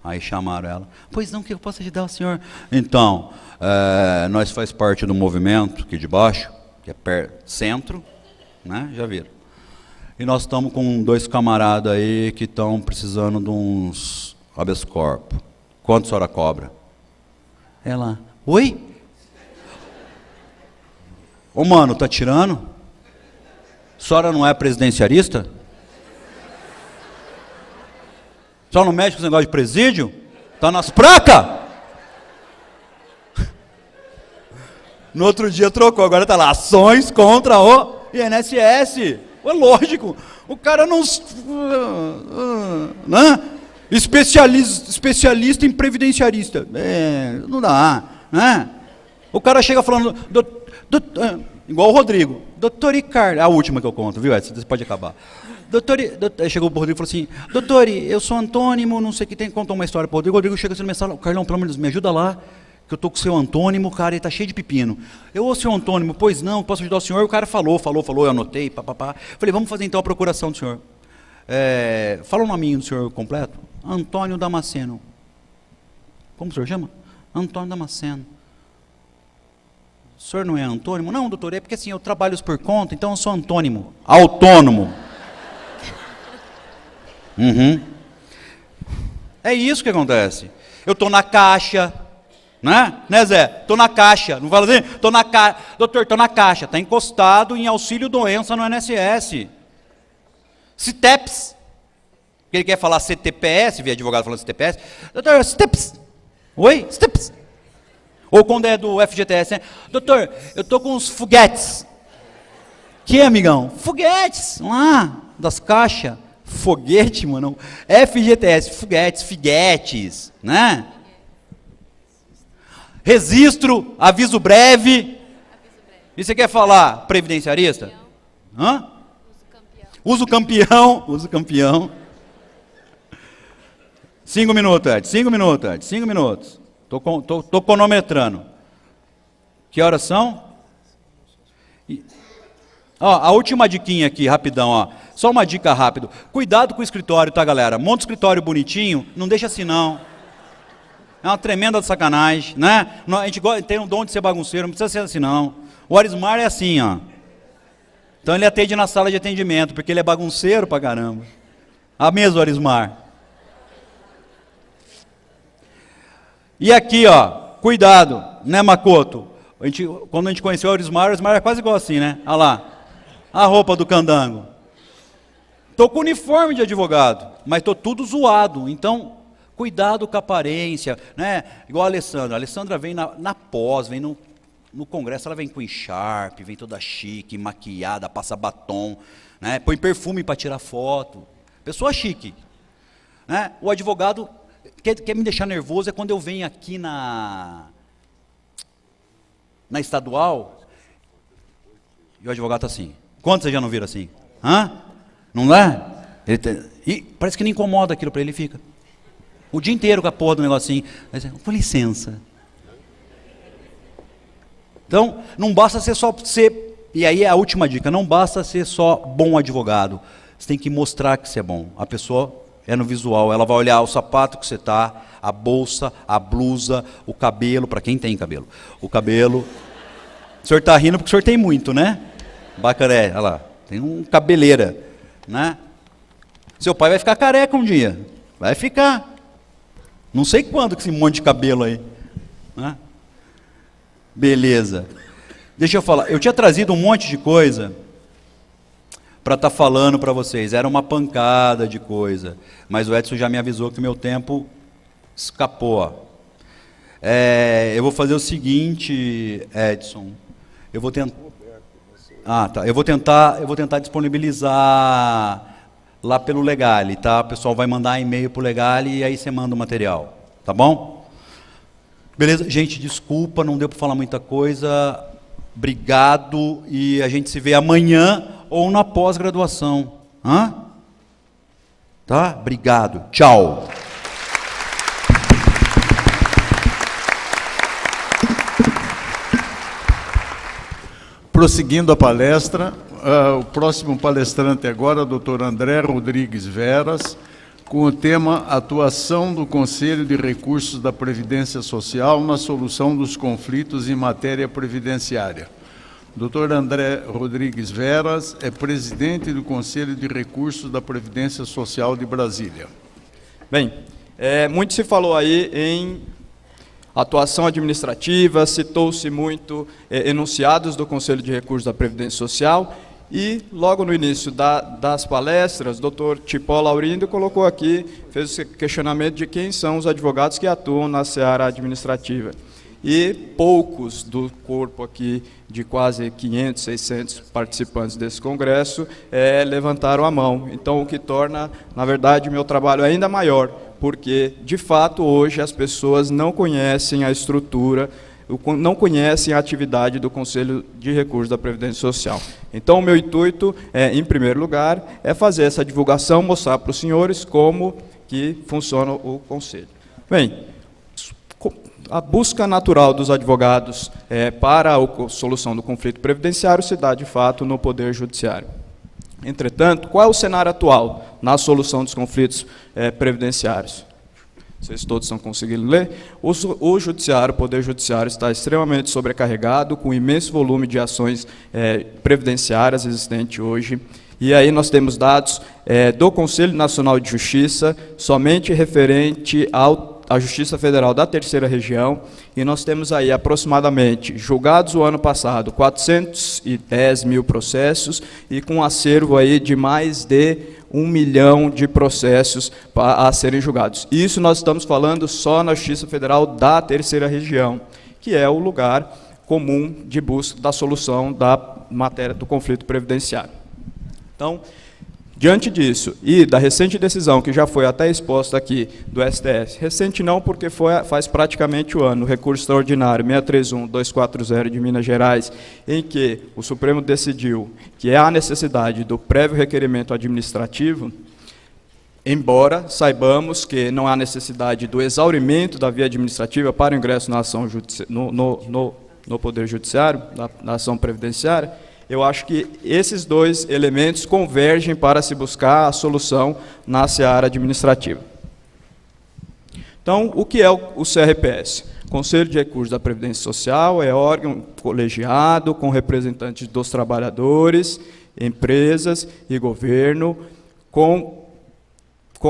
Aí chamaram ela. Pois não, que eu posso ajudar o senhor? Então, nós faz parte do movimento aqui de baixo, que é centro, né? Já viram. E nós estamos com 2 camaradas aí que estão precisando de uns habeas corpus. Quanto a senhora cobra? Ela, oi? Ô mano, tá tirando? A senhora não é presidenciarista? A senhora não mexe com esse negócio de presídio? Tá nas placas? No outro dia trocou, agora tá lá, ações contra o INSS. É lógico, o cara não... né? Especialista em previdenciarista. Não dá, né? O cara chega falando, igual o Rodrigo, doutor Ricardo, a última que eu conto, viu? Essa pode acabar. Chegou o Rodrigo e falou assim, doutor, eu sou antônimo, não sei o que tem, contou uma história para o Rodrigo. O Rodrigo chega assim na minha sala, Carlão, pelo amor de Deus, me ajuda lá, que eu estou com o seu antônimo, cara, ele está cheio de pepino. Eu, ô seu antônimo, pois não, posso ajudar o senhor? O cara falou, eu anotei, papapá. Falei, vamos fazer então a procuração do senhor. Fala o nominho do senhor completo. Antônio Damasceno. Como o senhor chama? Antônio Damasceno. O senhor não é antônimo? Não, doutor, é porque assim, eu trabalho por conta, então eu sou antônimo. Autônomo. Uhum. É isso que acontece. Eu estou na caixa, né Zé? Estou na caixa, não fala assim? Estou na caixa. Doutor, estou na caixa, está encostado em auxílio doença no INSS. CITEPS. Ele quer falar CTPS, vi advogado falando CTPS. Doutor, CITEPS. Oi? CITEPS. Ou quando é do FGTS, né? Doutor, eu estou com os foguetes. Que, amigão? Foguetes, lá, das caixas. Foguete, mano. FGTS, foguetes, figuetes, né? Registro, aviso breve. E você quer falar previdenciarista? Hã? Uso campeão. 5 minutos, Ed. 5 minutos. Tô cronometrando. Que horas são? Ó, a última diquinha aqui, rapidão, ó. Só uma dica rápido. Cuidado com o escritório, tá, galera? Monta o escritório bonitinho, não deixa assim, não. É uma tremenda sacanagem, né? A gente tem um dom de ser bagunceiro, não precisa ser assim, não. O Arismar é assim, ó. Então ele atende na sala de atendimento, porque ele é bagunceiro pra caramba. A mesa, Arismar. E aqui, ó, cuidado, né, Makoto? Quando a gente conheceu o Arismar era quase igual assim, né? Olha lá, a roupa do candango. Estou com uniforme de advogado, mas estou tudo zoado. Então, cuidado com a aparência, né? Igual a Alessandra. A Alessandra vem na pós, vem no congresso, ela vem com encharpe, vem toda chique, maquiada, passa batom, né? Põe perfume para tirar foto. Pessoa chique. né? O advogado quer me deixar nervoso é quando eu venho aqui na estadual e o advogado está assim. Quantos vocês já não viram assim? Hã? Não é? E parece que não incomoda aquilo para ele, fica o dia inteiro com a porra do negocinho. Com licença. Então, não basta ser só ser, e aí é a última dica, não basta ser só bom advogado. Você tem que mostrar que você é bom. A pessoa é no visual, ela vai olhar o sapato que você está, a bolsa, a blusa, o cabelo, para quem tem cabelo. O cabelo. O senhor está rindo porque o senhor tem muito, né? Bacaré, olha lá, tem um cabeleira, né? Seu pai vai ficar careca um dia, vai ficar. Não sei quando com esse monte de cabelo aí, né? Beleza. Deixa eu falar, eu tinha trazido um monte de coisa para estar falando para vocês, era uma pancada de coisa, mas o Edson já me avisou que o meu tempo escapou. Eu vou fazer o seguinte, Edson, eu vou tentar... eu vou tentar disponibilizar lá pelo Legale, tá? O pessoal vai mandar e-mail pro Legale e aí você manda o material, tá bom? Beleza? Gente, desculpa, não deu para falar muita coisa. Obrigado e a gente se vê amanhã ou na pós-graduação. Tá? Obrigado. Tchau. Prosseguindo a palestra, o próximo palestrante agora é o Dr. André Rodrigues Veras, com o tema Atuação do Conselho de Recursos da Previdência Social na solução dos conflitos em matéria previdenciária. Dr. André Rodrigues Veras é presidente do Conselho de Recursos da Previdência Social de Brasília. Bem, muito se falou aí em atuação administrativa, citou-se muito enunciados do Conselho de Recursos da Previdência Social e, logo no início das palestras, o doutor Tipó Laurindo colocou aqui, fez esse questionamento de quem são os advogados que atuam na seara administrativa. E poucos do corpo aqui, de quase 500, 600 participantes desse congresso, levantaram a mão. Então, o que torna, na verdade, o meu trabalho ainda maior, porque, de fato, hoje as pessoas não conhecem a estrutura, não conhecem a atividade do Conselho de Recursos da Previdência Social. Então, o meu intuito, em primeiro lugar, é fazer essa divulgação, mostrar para os senhores como que funciona o Conselho. Bem, a busca natural dos advogados para a solução do conflito previdenciário se dá, de fato, no Poder Judiciário. Entretanto, qual é o cenário atual na solução dos conflitos previdenciários? Vocês todos estão conseguindo ler? O Judiciário, o Poder Judiciário, está extremamente sobrecarregado, com um imenso volume de ações previdenciárias existente hoje. E aí nós temos dados do Conselho Nacional de Justiça, somente referente à Justiça Federal da Terceira Região, e nós temos aí aproximadamente, julgados o ano passado, 410 mil processos, e com um acervo aí de mais de 1 milhão de processos a serem julgados. Isso nós estamos falando só na Justiça Federal da Terceira Região, que é o lugar comum de busca da solução da matéria do conflito previdenciário. Então, diante disso, e da recente decisão, que já foi até exposta aqui, do STF, recente não, porque faz praticamente um ano, o recurso extraordinário 631-240 de Minas Gerais, em que o Supremo decidiu que há necessidade do prévio requerimento administrativo, embora saibamos que não há necessidade do exaurimento da via administrativa para o ingresso na ação no Poder Judiciário, na ação previdenciária, eu acho que esses dois elementos convergem para se buscar a solução na seara administrativa. Então, o que é o CRPS? Conselho de Recursos da Previdência Social é órgão colegiado com representantes dos trabalhadores, empresas e governo, com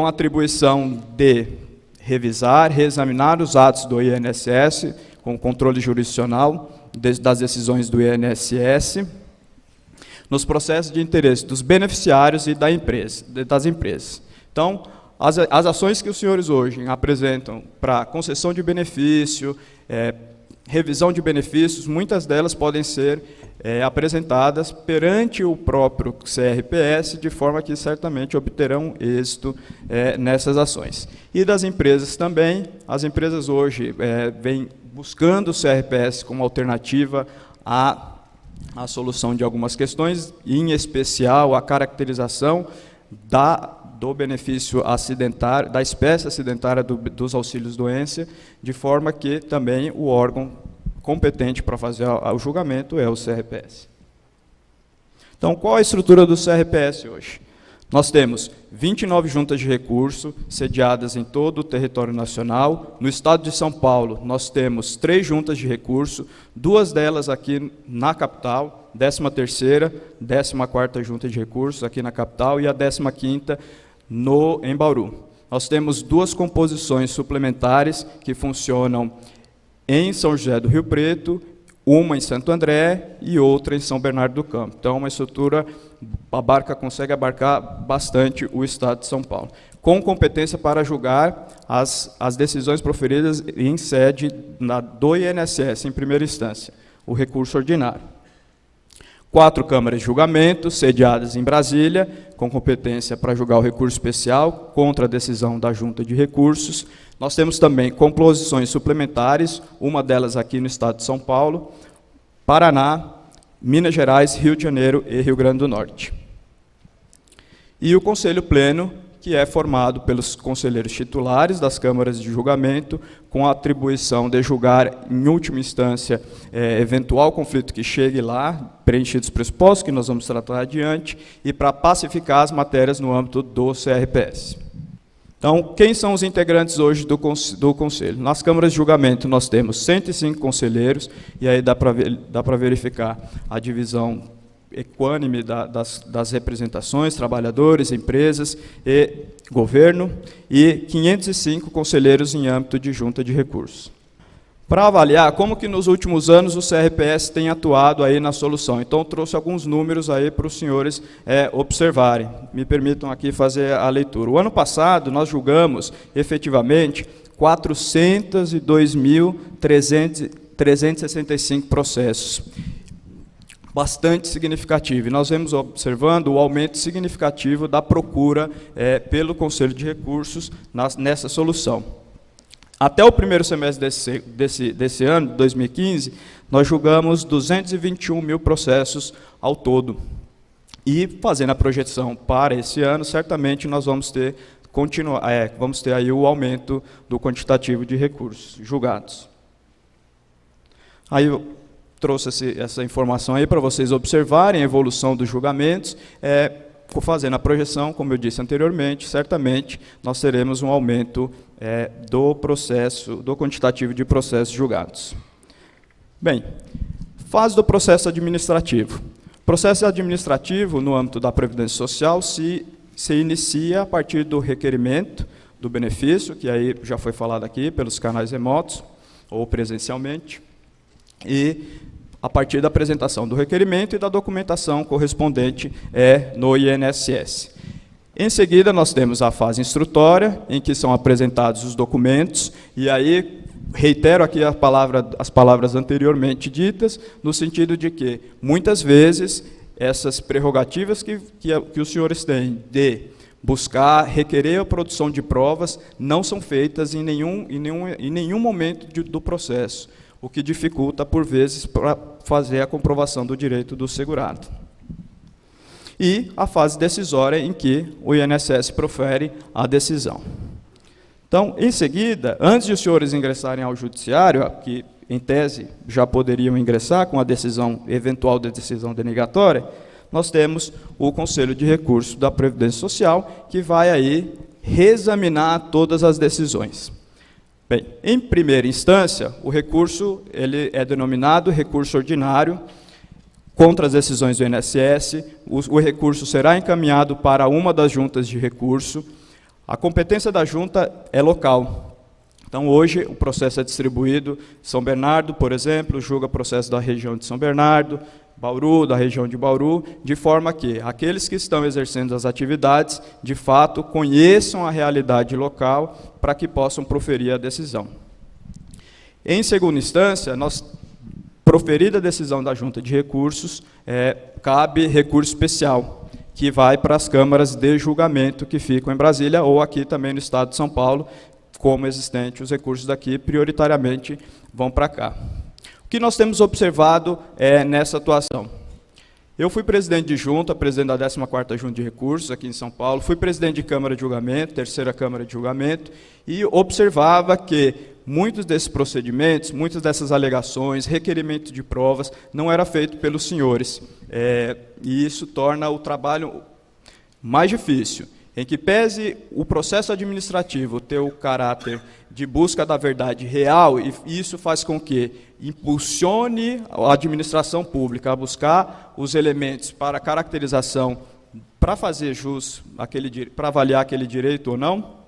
atribuição de revisar, reexaminar os atos do INSS, com controle jurisdicional das decisões do INSS, nos processos de interesse dos beneficiários e das empresas. Então, as ações que os senhores hoje apresentam para concessão de benefício, revisão de benefícios, muitas delas podem ser apresentadas perante o próprio CRPS, de forma que certamente obterão êxito nessas ações. E das empresas também, as empresas hoje vêm buscando o CRPS como alternativa à solução de algumas questões, em especial a caracterização do benefício acidentário, da espécie acidentária dos auxílios-doença, de forma que também o órgão competente para fazer o julgamento é o CRPS. Então, qual a estrutura do CRPS hoje? Nós temos 29 juntas de recurso sediadas em todo o território nacional. No estado de São Paulo, nós temos 3 juntas de recurso, 2 delas aqui na capital, 13ª, 14ª junta de recursos aqui na capital e a 15ª em Bauru. Nós temos 2 composições suplementares que funcionam em São José do Rio Preto, uma em Santo André e outra em São Bernardo do Campo. Então, uma estrutura consegue abarcar bastante o estado de São Paulo, com competência para julgar as decisões proferidas em sede do INSS, em primeira instância, o recurso ordinário. 4 câmaras de julgamento, sediadas em Brasília, com competência para julgar o recurso especial contra a decisão da Junta de Recursos. Nós temos também composições suplementares, uma delas aqui no estado de São Paulo, Paraná, Minas Gerais, Rio de Janeiro e Rio Grande do Norte. E o Conselho Pleno, que é formado pelos conselheiros titulares das câmaras de julgamento, com a atribuição de julgar, em última instância, eventual conflito que chegue lá, preenchidos os pressupostos, que nós vamos tratar adiante, e para pacificar as matérias no âmbito do CRPS. Então, quem são os integrantes hoje do Conselho? Nas câmaras de julgamento nós temos 105 conselheiros, e aí dá para verificar a divisão equânime das representações, trabalhadores, empresas e governo, e 505 conselheiros em âmbito de junta de recursos. Para avaliar como que nos últimos anos o CRPS tem atuado aí na solução. Então, trouxe alguns números aí para os senhores observarem. Me permitam aqui fazer a leitura. O ano passado, nós julgamos, efetivamente, 402.365 processos. Bastante significativo. E nós vemos observando o aumento significativo da procura pelo Conselho de Recursos nessa solução. Até o primeiro semestre desse ano, 2015, nós julgamos 221 mil processos ao todo. E, fazendo a projeção para esse ano, certamente nós vamos ter aí o aumento do quantitativo de recursos julgados. Aí eu trouxe essa informação aí para vocês observarem a evolução dos julgamentos. Fazendo a projeção, como eu disse anteriormente, certamente nós teremos um aumento do quantitativo de processos julgados. Bem, fase do processo administrativo. O processo administrativo, no âmbito da Previdência Social, se inicia a partir do requerimento do benefício, que aí já foi falado aqui, pelos canais remotos ou presencialmente, e a partir da apresentação do requerimento e da documentação correspondente no INSS. Em seguida, nós temos a fase instrutória, em que são apresentados os documentos, e aí reitero aqui as palavras anteriormente ditas, no sentido de que, muitas vezes, essas prerrogativas que os senhores têm de buscar, requerer a produção de provas, não são feitas em nenhum momento do processo, o que dificulta, por vezes, para fazer a comprovação do direito do segurado. E a fase decisória, em que o INSS profere a decisão. Então, em seguida, antes de os senhores ingressarem ao judiciário, que, em tese, já poderiam ingressar com a eventual decisão denegatória, nós temos o Conselho de Recursos da Previdência Social, que vai aí reexaminar todas as decisões. Bem, em primeira instância, o recurso ele é denominado recurso ordinário contra as decisões do INSS. O recurso será encaminhado para uma das juntas de recurso. A competência da junta é local. Então, hoje, o processo é distribuído. São Bernardo, por exemplo, julga processo da região de São Bernardo, Bauru, da região de Bauru, de forma que aqueles que estão exercendo as atividades, de fato, conheçam a realidade local para que possam proferir a decisão. Em segunda instância, proferida a decisão da Junta de Recursos, cabe recurso especial, que vai para as câmaras de julgamento que ficam em Brasília ou aqui também no Estado de São Paulo, como existente, os recursos daqui prioritariamente vão para cá. O que nós temos observado nessa atuação? Eu fui presidente de junta, presidente da 14ª Junta de Recursos aqui em São Paulo, fui presidente de Câmara de Julgamento, 3ª Câmara de Julgamento, e observava que muitos desses procedimentos, muitas dessas alegações, requerimento de provas, não era feito pelos senhores. E isso torna o trabalho mais difícil. Em que pese o processo administrativo ter o caráter de busca da verdade real, e isso faz com que impulsione a administração pública a buscar os elementos para caracterização, para fazer jus, para avaliar aquele direito ou não,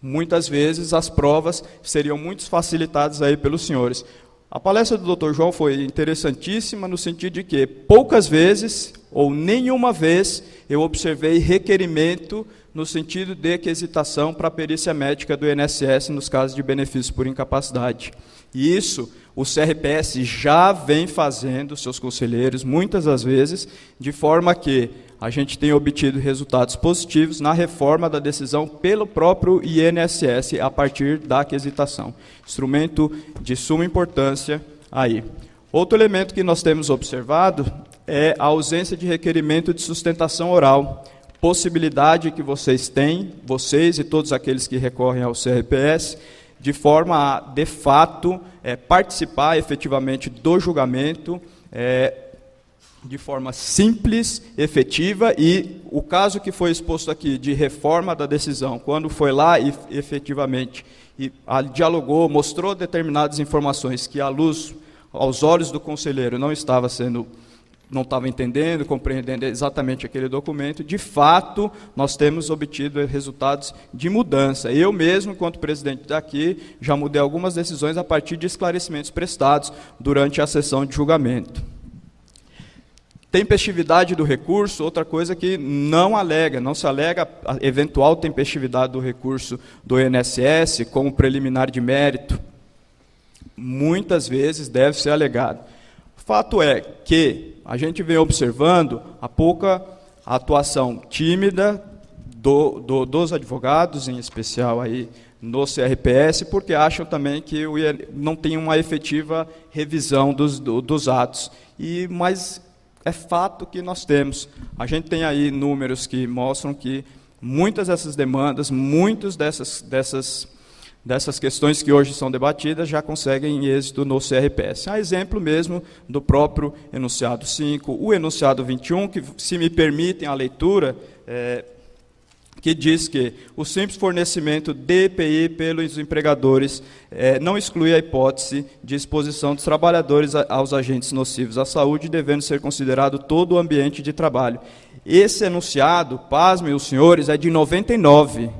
muitas vezes as provas seriam muito facilitadas aí pelos senhores. A palestra do Dr. João foi interessantíssima no sentido de que poucas vezes, ou nenhuma vez, eu observei requerimento no sentido de quesitação para a perícia médica do INSS nos casos de benefício por incapacidade. E isso o CRPS já vem fazendo, seus conselheiros, muitas das vezes, de forma que a gente tem obtido resultados positivos na reforma da decisão pelo próprio INSS a partir da quesitação. Instrumento de suma importância aí. Outro elemento que nós temos observado é a ausência de requerimento de sustentação oral. Possibilidade que vocês têm, vocês e todos aqueles que recorrem ao CRPS, de forma a, de fato, participar efetivamente do julgamento, de forma simples, efetiva, e o caso que foi exposto aqui de reforma da decisão, quando foi lá e efetivamente dialogou, mostrou determinadas informações que, à luz, aos olhos do conselheiro, não estava entendendo, compreendendo exatamente aquele documento, de fato, nós temos obtido resultados de mudança. Eu mesmo, enquanto presidente daqui, já mudei algumas decisões a partir de esclarecimentos prestados durante a sessão de julgamento. Tempestividade do recurso, outra coisa que não se alega a eventual tempestividade do recurso do INSS como preliminar de mérito. Muitas vezes deve ser alegado. O fato é que a gente vem observando a pouca atuação tímida dos advogados, em especial aí no CRPS, porque acham também que não tem uma efetiva revisão dos atos. Mas é fato que nós temos. A gente tem aí números que mostram que muitas dessas demandas, muitas dessas questões que hoje são debatidas já conseguem êxito no CRPS. Há exemplo mesmo do próprio enunciado 5, o enunciado 21, que, se me permitem a leitura, que diz que o simples fornecimento de EPI pelos empregadores não exclui a hipótese de exposição dos trabalhadores aos agentes nocivos à saúde, devendo ser considerado todo o ambiente de trabalho. Esse enunciado, pasmem os senhores, é de 99.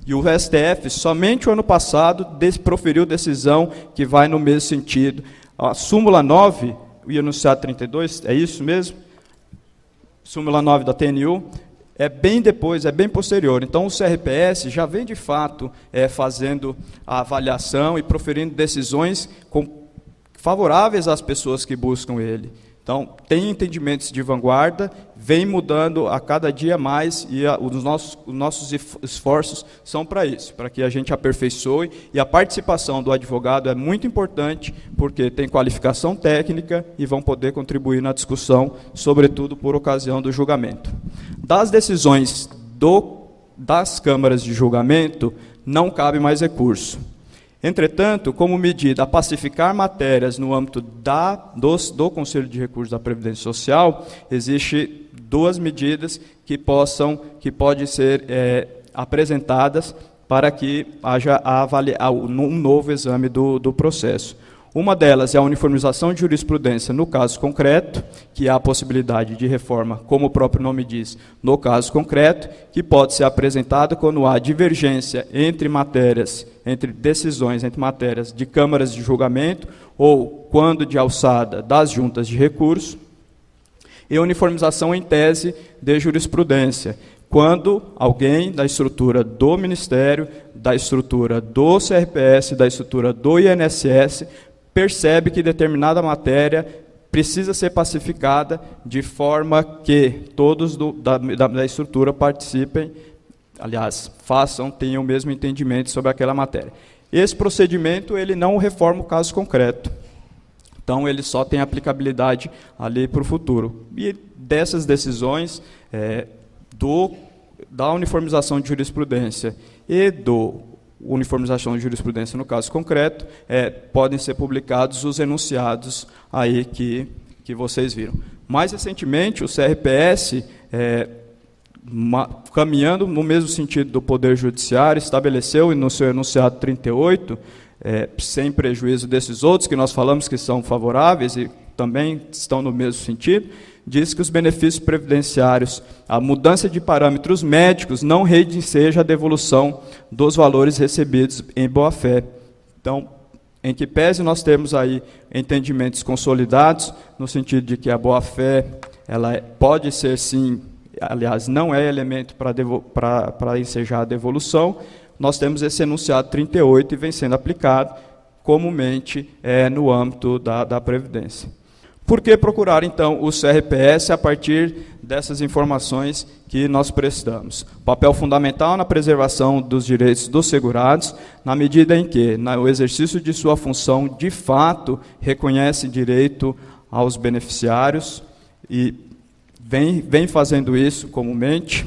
E o STF, somente o ano passado, proferiu decisão que vai no mesmo sentido. A súmula 9, o enunciado 32, é isso mesmo? Súmula 9 da TNU, é bem depois, é bem posterior. Então, o CRPS já vem, de fato, fazendo a avaliação e proferindo decisões favoráveis às pessoas que buscam ele. Então, tem entendimentos de vanguarda, vem mudando a cada dia mais, e os nossos esforços são para isso, para que a gente aperfeiçoe, e a participação do advogado é muito importante, porque tem qualificação técnica e vão poder contribuir na discussão, sobretudo por ocasião do julgamento. Das decisões das câmaras de julgamento, não cabe mais recurso. Entretanto, como medida a pacificar matérias no âmbito do Conselho de Recursos da Previdência Social, existem duas medidas que podem ser apresentadas para que haja um novo exame do processo. Uma delas é a uniformização de jurisprudência no caso concreto, que há a possibilidade de reforma, como o próprio nome diz, no caso concreto, que pode ser apresentada quando há divergência entre decisões entre matérias de câmaras de julgamento ou quando de alçada das juntas de recurso, e uniformização em tese de jurisprudência, quando alguém da estrutura do Ministério, da estrutura do CRPS, da estrutura do INSS, percebe que determinada matéria precisa ser pacificada de forma que todos da estrutura participem, aliás, tenham o mesmo entendimento sobre aquela matéria. Esse procedimento ele não reforma o caso concreto. Então, ele só tem aplicabilidade ali para o futuro. E dessas decisões, da uniformização de jurisprudência e do uniformização de jurisprudência no caso concreto, podem ser publicados os enunciados aí que vocês viram. Mais recentemente, o CRPS, caminhando no mesmo sentido do Poder Judiciário, estabeleceu no seu enunciado 38, sem prejuízo desses outros que nós falamos que são favoráveis e também estão no mesmo sentido, diz que os benefícios previdenciários, a mudança de parâmetros médicos não reinseja a devolução dos valores recebidos em boa-fé. Então, em que pese nós temos aí entendimentos consolidados, no sentido de que a boa-fé ela pode ser, sim, aliás, não é elemento para ensejar a devolução, nós temos esse enunciado 38 e vem sendo aplicado comumente no âmbito da Previdência. Por que procurar, então, o CRPS a partir dessas informações que nós prestamos? Papel fundamental na preservação dos direitos dos segurados, na medida em que, no exercício de sua função, de fato, reconhece direito aos beneficiários e vem fazendo isso comumente.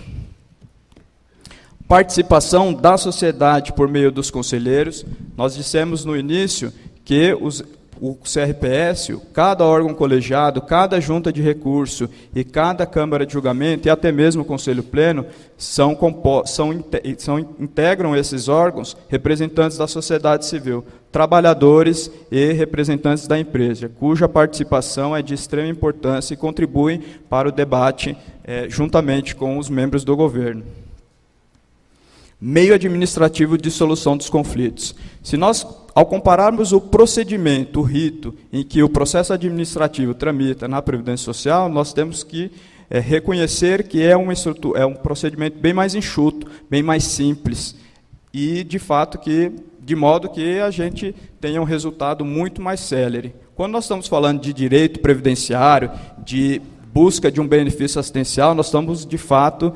Participação da sociedade por meio dos conselheiros. Nós dissemos no início que o CRPS, cada órgão colegiado, cada junta de recurso e cada câmara de julgamento, e até mesmo o Conselho Pleno, integram esses órgãos representantes da sociedade civil, trabalhadores e representantes da empresa, cuja participação é de extrema importância e contribuem para o debate juntamente com os membros do governo. Meio administrativo de solução dos conflitos. Se nós, ao compararmos o procedimento, o rito, em que o processo administrativo tramita na Previdência Social, nós temos que reconhecer que é um procedimento bem mais enxuto, bem mais simples, e, de fato, de modo que a gente tenha um resultado muito mais célere. Quando nós estamos falando de direito previdenciário, de busca de um benefício assistencial, nós estamos, de fato,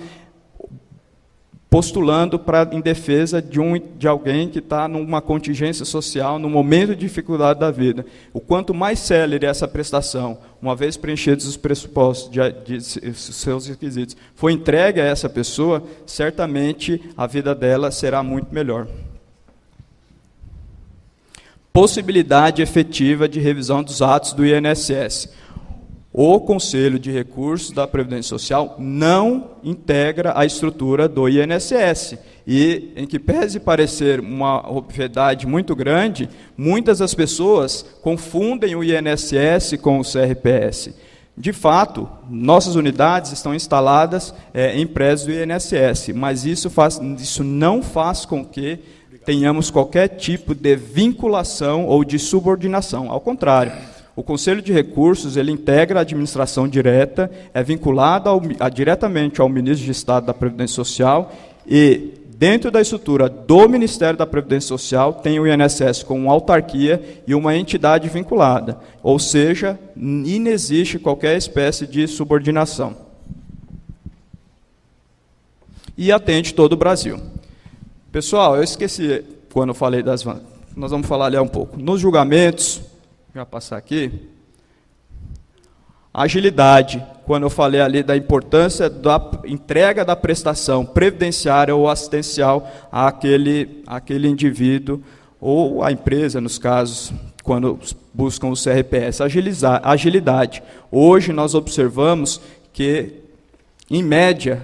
postulando em defesa de alguém que está numa contingência social, num momento de dificuldade da vida. O quanto mais célere essa prestação, uma vez preenchidos os pressupostos de seus requisitos, for entregue a essa pessoa, certamente a vida dela será muito melhor. Possibilidade efetiva de revisão dos atos do INSS. O Conselho de Recursos da Previdência Social não integra a estrutura do INSS. E, em que pese parecer uma obviedade muito grande, muitas das pessoas confundem o INSS com o CRPS. De fato, nossas unidades estão instaladas em prédios do INSS, mas isso não faz com que tenhamos qualquer tipo de vinculação ou de subordinação. Ao contrário, o Conselho de Recursos ele integra a administração direta, é vinculado diretamente ao Ministro de Estado da Previdência Social e, dentro da estrutura do Ministério da Previdência Social, tem o INSS como uma autarquia e uma entidade vinculada, ou seja, inexiste qualquer espécie de subordinação. E atende todo o Brasil. Pessoal, eu esqueci, quando eu falei nós vamos falar ali um pouco. Nos julgamentos, já passar aqui, agilidade, quando eu falei ali da importância da entrega da prestação previdenciária ou assistencial àquele indivíduo, ou à empresa, nos casos, quando buscam o CRPS. Agilidade. Hoje nós observamos que, em média,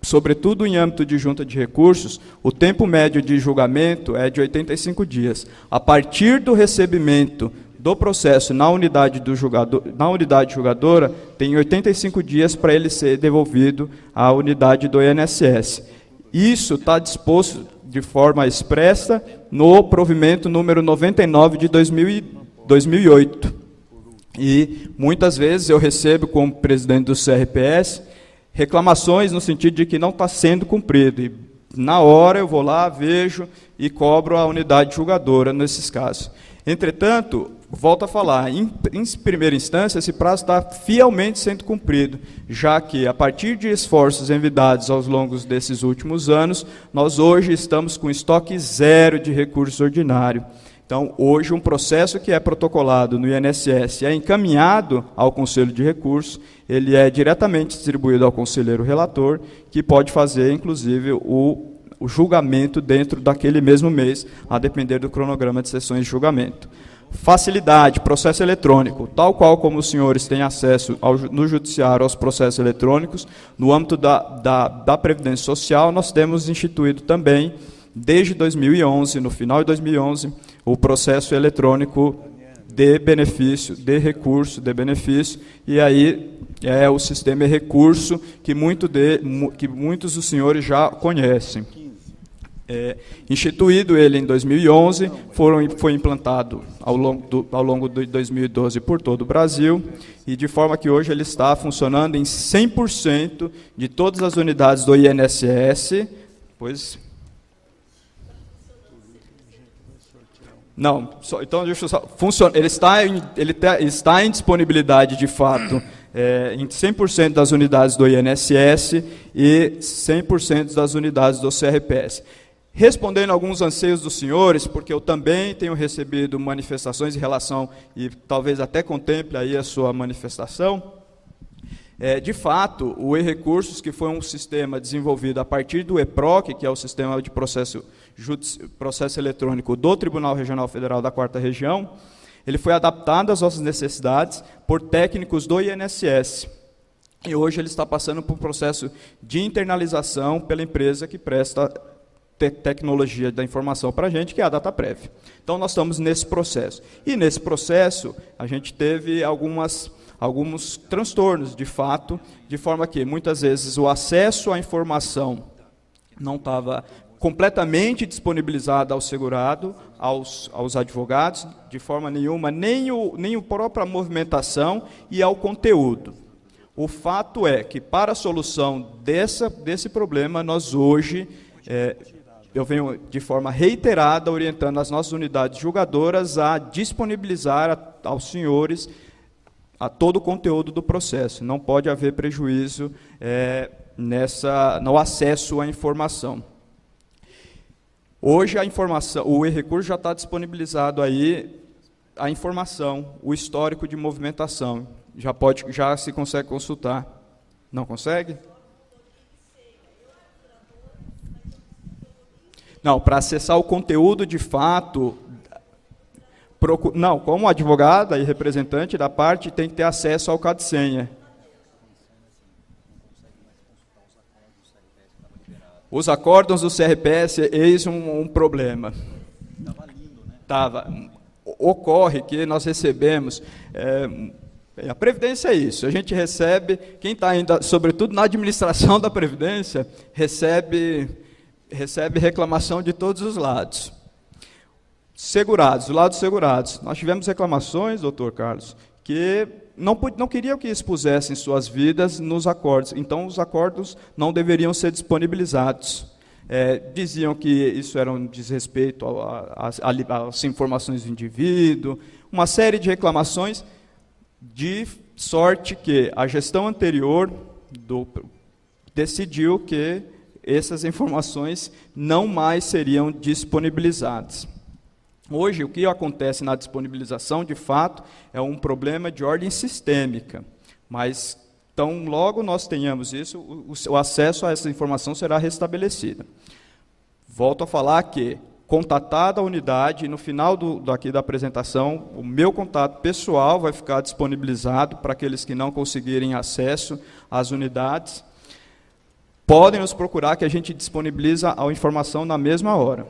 sobretudo em âmbito de junta de recursos, o tempo médio de julgamento é de 85 dias. A partir do recebimento do processo na unidade julgadora, tem 85 dias para ele ser devolvido à unidade do INSS. Isso está disposto de forma expressa no provimento número 99 de 2008. E muitas vezes eu recebo, como presidente do CRPS, reclamações no sentido de que não está sendo cumprido. E na hora eu vou lá, vejo e cobro a unidade julgadora nesses casos. Entretanto, volto a falar, em primeira instância, esse prazo está fielmente sendo cumprido, já que, a partir de esforços envidados ao longo desses últimos anos, nós hoje estamos com estoque zero de recurso ordinário. Então, hoje, um processo que é protocolado no INSS é encaminhado ao Conselho de Recursos, ele é diretamente distribuído ao conselheiro relator, que pode fazer, inclusive, o julgamento dentro daquele mesmo mês, a depender do cronograma de sessões de julgamento. Facilidade, processo eletrônico. Tal qual como os senhores têm acesso no judiciário aos processos eletrônicos, no âmbito da Previdência Social, nós temos instituído também, desde 2011, no final de 2011, o processo eletrônico de benefício, de recurso, de benefício, e aí é o sistema e-recurso que muitos dos senhores já conhecem. Instituído ele em 2011, foi implantado ao longo de 2012 por todo o Brasil, e de forma que hoje ele está funcionando em 100% de todas as unidades do INSS, pois... Não, então deixa eu só... Ele está em disponibilidade, de fato, em 100% das unidades do INSS e 100% das unidades do CRPS. Respondendo a alguns anseios dos senhores, porque eu também tenho recebido manifestações em relação, e talvez até contemple aí a sua manifestação, de fato, o e-recursos, que foi um sistema desenvolvido a partir do EPROC, que é o sistema de processo eletrônico do Tribunal Regional Federal da 4ª Região, ele foi adaptado às nossas necessidades por técnicos do INSS. E hoje ele está passando por um processo de internalização pela empresa que presta tecnologia da informação para a gente, que é a Dataprev. Então, nós estamos nesse processo. E, nesse processo, a gente teve alguns transtornos, de fato, de forma que, muitas vezes, o acesso à informação não estava completamente disponibilizado ao segurado, aos advogados, de forma nenhuma, nem a própria movimentação e ao conteúdo. O fato é que, para a solução desse problema, nós hoje... eu venho, de forma reiterada, orientando as nossas unidades julgadoras a disponibilizar aos senhores a todo o conteúdo do processo. Não pode haver prejuízo no acesso à informação. Hoje, o e-recurso já está disponibilizado aí a informação, o histórico de movimentação. Já se consegue consultar. Não consegue? Não, para acessar o conteúdo de fato, não, como advogada e representante da parte, tem que ter acesso ao CAD-senha. Os acórdãos do CRPS, eis um problema. Estava lindo, né? Estava. Ocorre que nós recebemos... a Previdência é isso, a gente recebe, quem está ainda, sobretudo na administração da Previdência, recebe reclamação de todos os lados. Segurados, do lado dos segurados. Nós tivemos reclamações, doutor Carlos, que não queriam que expusessem suas vidas nos acordos. Então, os acordos não deveriam ser disponibilizados. Diziam que isso era um desrespeito às informações do indivíduo, uma série de reclamações, de sorte que a gestão anterior decidiu que essas informações não mais seriam disponibilizadas. Hoje, o que acontece na disponibilização, de fato, é um problema de ordem sistêmica, mas, tão logo nós tenhamos isso, o acesso a essa informação será restabelecido. Volto a falar que, contatada a unidade, no final aqui da apresentação, o meu contato pessoal vai ficar disponibilizado para aqueles que não conseguirem acesso às unidades. Podem nos procurar, que a gente disponibiliza a informação na mesma hora.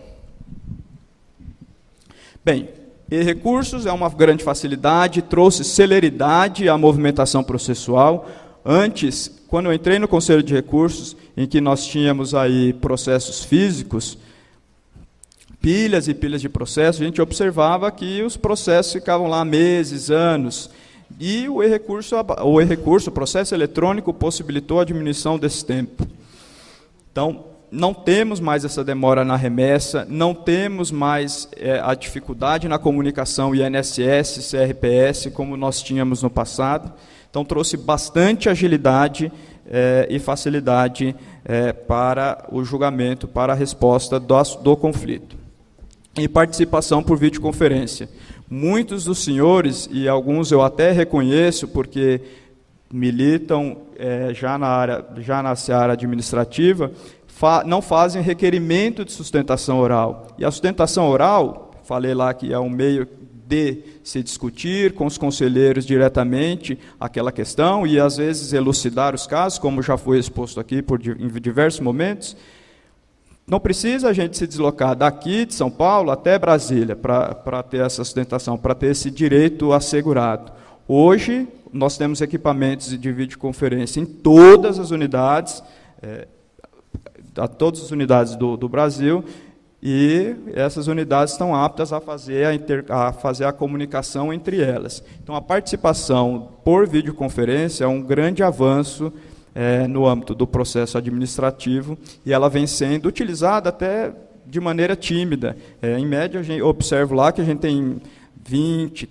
Bem, e-recursos é uma grande facilidade, trouxe celeridade à movimentação processual. Antes, quando eu entrei no Conselho de Recursos, em que nós tínhamos aí processos físicos, pilhas e pilhas de processos, a gente observava que os processos ficavam lá meses, anos. E o e-recurso, o processo eletrônico, possibilitou a diminuição desse tempo. Então, não temos mais essa demora na remessa, não temos mais a dificuldade na comunicação INSS, CRPS, como nós tínhamos no passado. Então, trouxe bastante agilidade e facilidade para o julgamento, para a resposta do conflito. E participação por videoconferência. Muitos dos senhores, e alguns eu até reconheço, porque militam já na seara administrativa, não fazem requerimento de sustentação oral. E a sustentação oral, falei lá que é um meio de se discutir com os conselheiros diretamente aquela questão e, às vezes, elucidar os casos, como já foi exposto aqui em diversos momentos. Não precisa a gente se deslocar daqui de São Paulo até Brasília para ter essa sustentação, para ter esse direito assegurado. Hoje, nós temos equipamentos de videoconferência em todas as unidades, do Brasil, e essas unidades estão aptas a fazer a comunicação entre elas. Então, a participação por videoconferência é um grande avanço no âmbito do processo administrativo, e ela vem sendo utilizada até de maneira tímida. Em média, eu observo lá que a gente tem 20,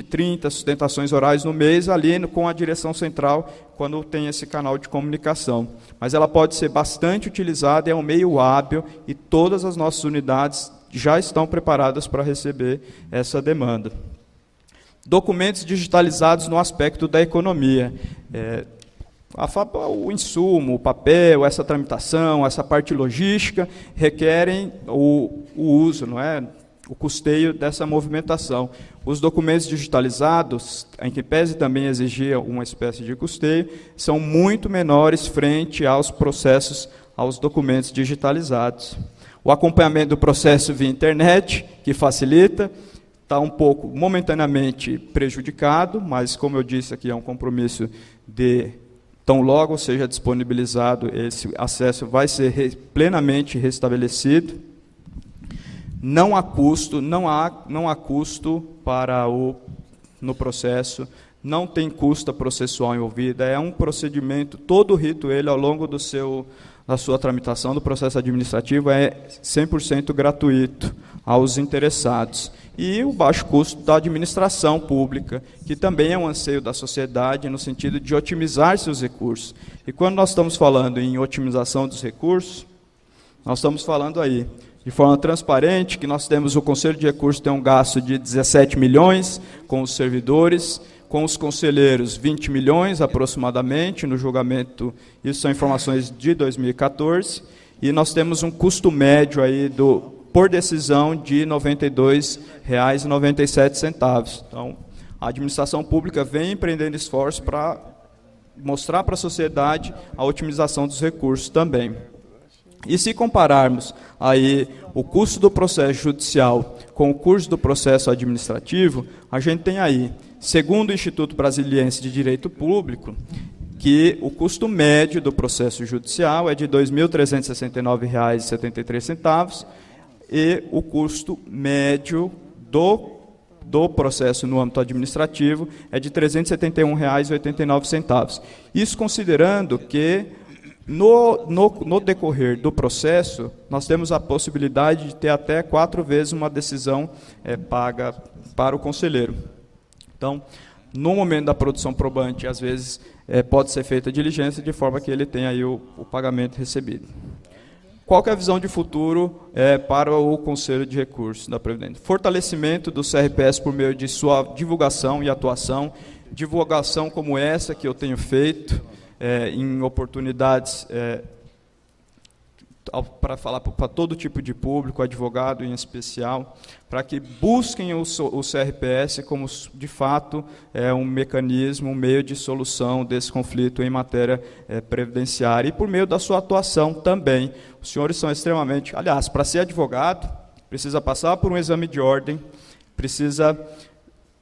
30 sustentações orais no mês, ali com a direção central, quando tem esse canal de comunicação. Mas ela pode ser bastante utilizada, é um meio hábil, e todas as nossas unidades já estão preparadas para receber essa demanda. Documentos digitalizados no aspecto da economia. O insumo, o papel, essa tramitação, essa parte logística, requerem o uso, não é? O custeio dessa movimentação. Os documentos digitalizados, em que pese também exigir uma espécie de custeio, são muito menores frente aos processos, aos documentos digitalizados. O acompanhamento do processo via internet, que facilita, está um pouco momentaneamente prejudicado, mas, como eu disse aqui, é um compromisso de, tão logo seja disponibilizado, esse acesso vai ser plenamente restabelecido. Não há custo, não há custo no processo, não tem custa processual envolvida, é um procedimento, todo o rito, ele, ao longo da sua tramitação do processo administrativo, é 100% gratuito aos interessados. E o baixo custo da administração pública, que também é um anseio da sociedade no sentido de otimizar seus recursos. E quando nós estamos falando em otimização dos recursos, nós estamos falando aí, de forma transparente, que nós temos, o Conselho de Recursos tem um gasto de 17 milhões com os servidores, com os conselheiros 20 milhões aproximadamente no julgamento, isso são informações de 2014, e nós temos um custo médio aí por decisão de R$ 92,97. Então, a administração pública vem empreendendo esforços para mostrar para a sociedade a otimização dos recursos também. E se compararmos aí o custo do processo judicial com o custo do processo administrativo, a gente tem aí, segundo o Instituto Brasiliense de Direito Público, que o custo médio do processo judicial é de R$ 2.369,73, e o custo médio do processo no âmbito administrativo é de R$ 371,89. Isso considerando que no decorrer do processo, nós temos a possibilidade de ter até 4 vezes uma decisão paga para o conselheiro. Então, no momento da produção probante, às vezes, pode ser feita a diligência de forma que ele tenha aí o pagamento recebido. Qual que é a visão de futuro para o Conselho de Recursos da Previdência? Fortalecimento do CRPS por meio de sua divulgação e atuação, divulgação como essa que eu tenho feito, em oportunidades para falar para todo tipo de público, advogado em especial, para que busquem o CRPS como, de fato, um mecanismo, um meio de solução desse conflito em matéria previdenciária, e por meio da sua atuação também. Os senhores são extremamente... Aliás, para ser advogado, precisa passar por um exame de ordem, precisa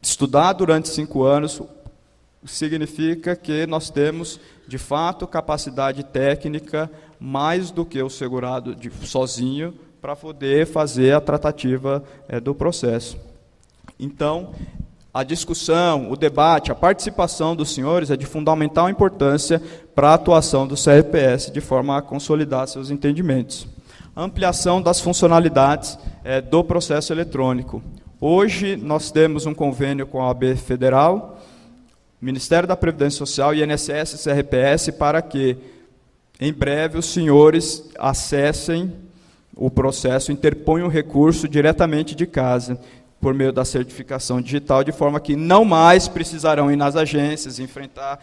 estudar durante 5 anos, significa que nós temos, de fato, capacidade técnica mais do que o segurado sozinho para poder fazer a tratativa do processo. Então, A discussão, o debate, a participação dos senhores é de fundamental importância para a atuação do CRPS, de forma a consolidar seus entendimentos. A ampliação das funcionalidades do processo eletrônico. Hoje, nós temos um convênio com a OAB Federal, Ministério da Previdência Social, INSS e CRPS, para que, em breve, os senhores acessem o processo, interponham o recurso diretamente de casa, por meio da certificação digital, de forma que não mais precisarão ir nas agências, enfrentar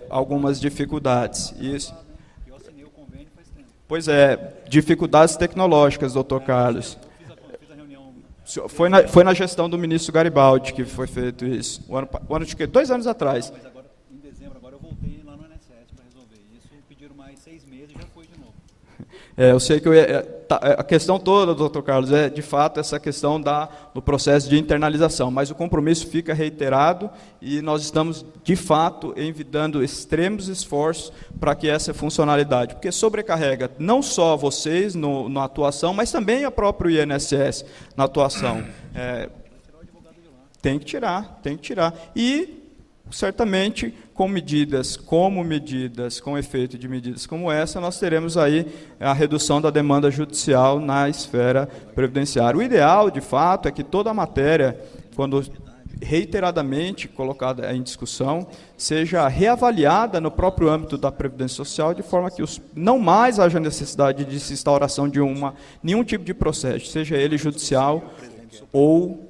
algumas dificuldades. Isso. Eu assinei o convênio faz tempo. Pois é, dificuldades tecnológicas, doutor Carlos. Fiz a reunião. Foi na gestão do ministro Garibaldi que foi feito isso. O ano de quê? 2 anos atrás. Mas agora, em dezembro, agora eu voltei lá no INSS para resolver isso. Pediram mais 6 meses e já foi de novo. Eu sei que a questão toda, doutor Carlos, é de fato essa questão do processo de internalização, mas o compromisso fica reiterado e nós estamos, de fato, envidando extremos esforços para que essa funcionalidade, porque sobrecarrega não só vocês na atuação, mas também a própria INSS na atuação. Tem que tirar. E, certamente, com efeito de medidas como essa, nós teremos aí a redução da demanda judicial na esfera previdenciária. O ideal, de fato, é que toda a matéria, quando reiteradamente colocada em discussão, seja reavaliada no próprio âmbito da Previdência Social, de forma que não mais haja necessidade de se instauração de nenhum tipo de processo, seja ele judicial ou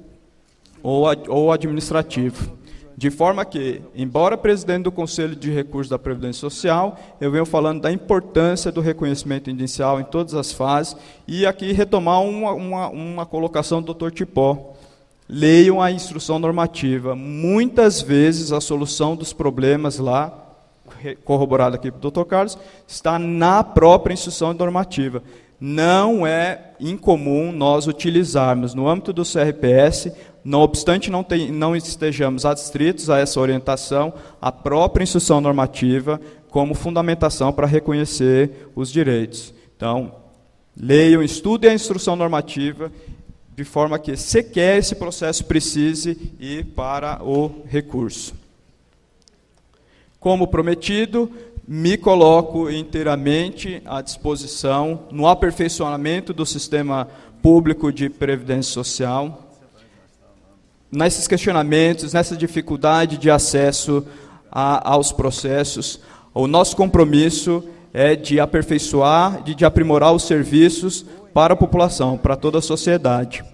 administrativo. De forma que, embora presidente do Conselho de Recursos da Previdência Social, eu venho falando da importância do reconhecimento inicial em todas as fases, e aqui retomar uma colocação do doutor Tipó. Leiam a instrução normativa. Muitas vezes a solução dos problemas lá, corroborada aqui pelo doutor Carlos, está na própria instrução normativa. Não é incomum nós utilizarmos, no âmbito do CRPS, não obstante não estejamos adstritos a essa orientação, a própria instrução normativa como fundamentação para reconhecer os direitos. Então, leiam, estudem a instrução normativa, de forma que, sequer esse processo precise ir para o recurso. Como prometido, me coloco inteiramente à disposição no aperfeiçoamento do sistema público de previdência social, nesses questionamentos, nessa dificuldade de acesso aos processos. O nosso compromisso é de aperfeiçoar, de aprimorar os serviços para a população, para toda a sociedade.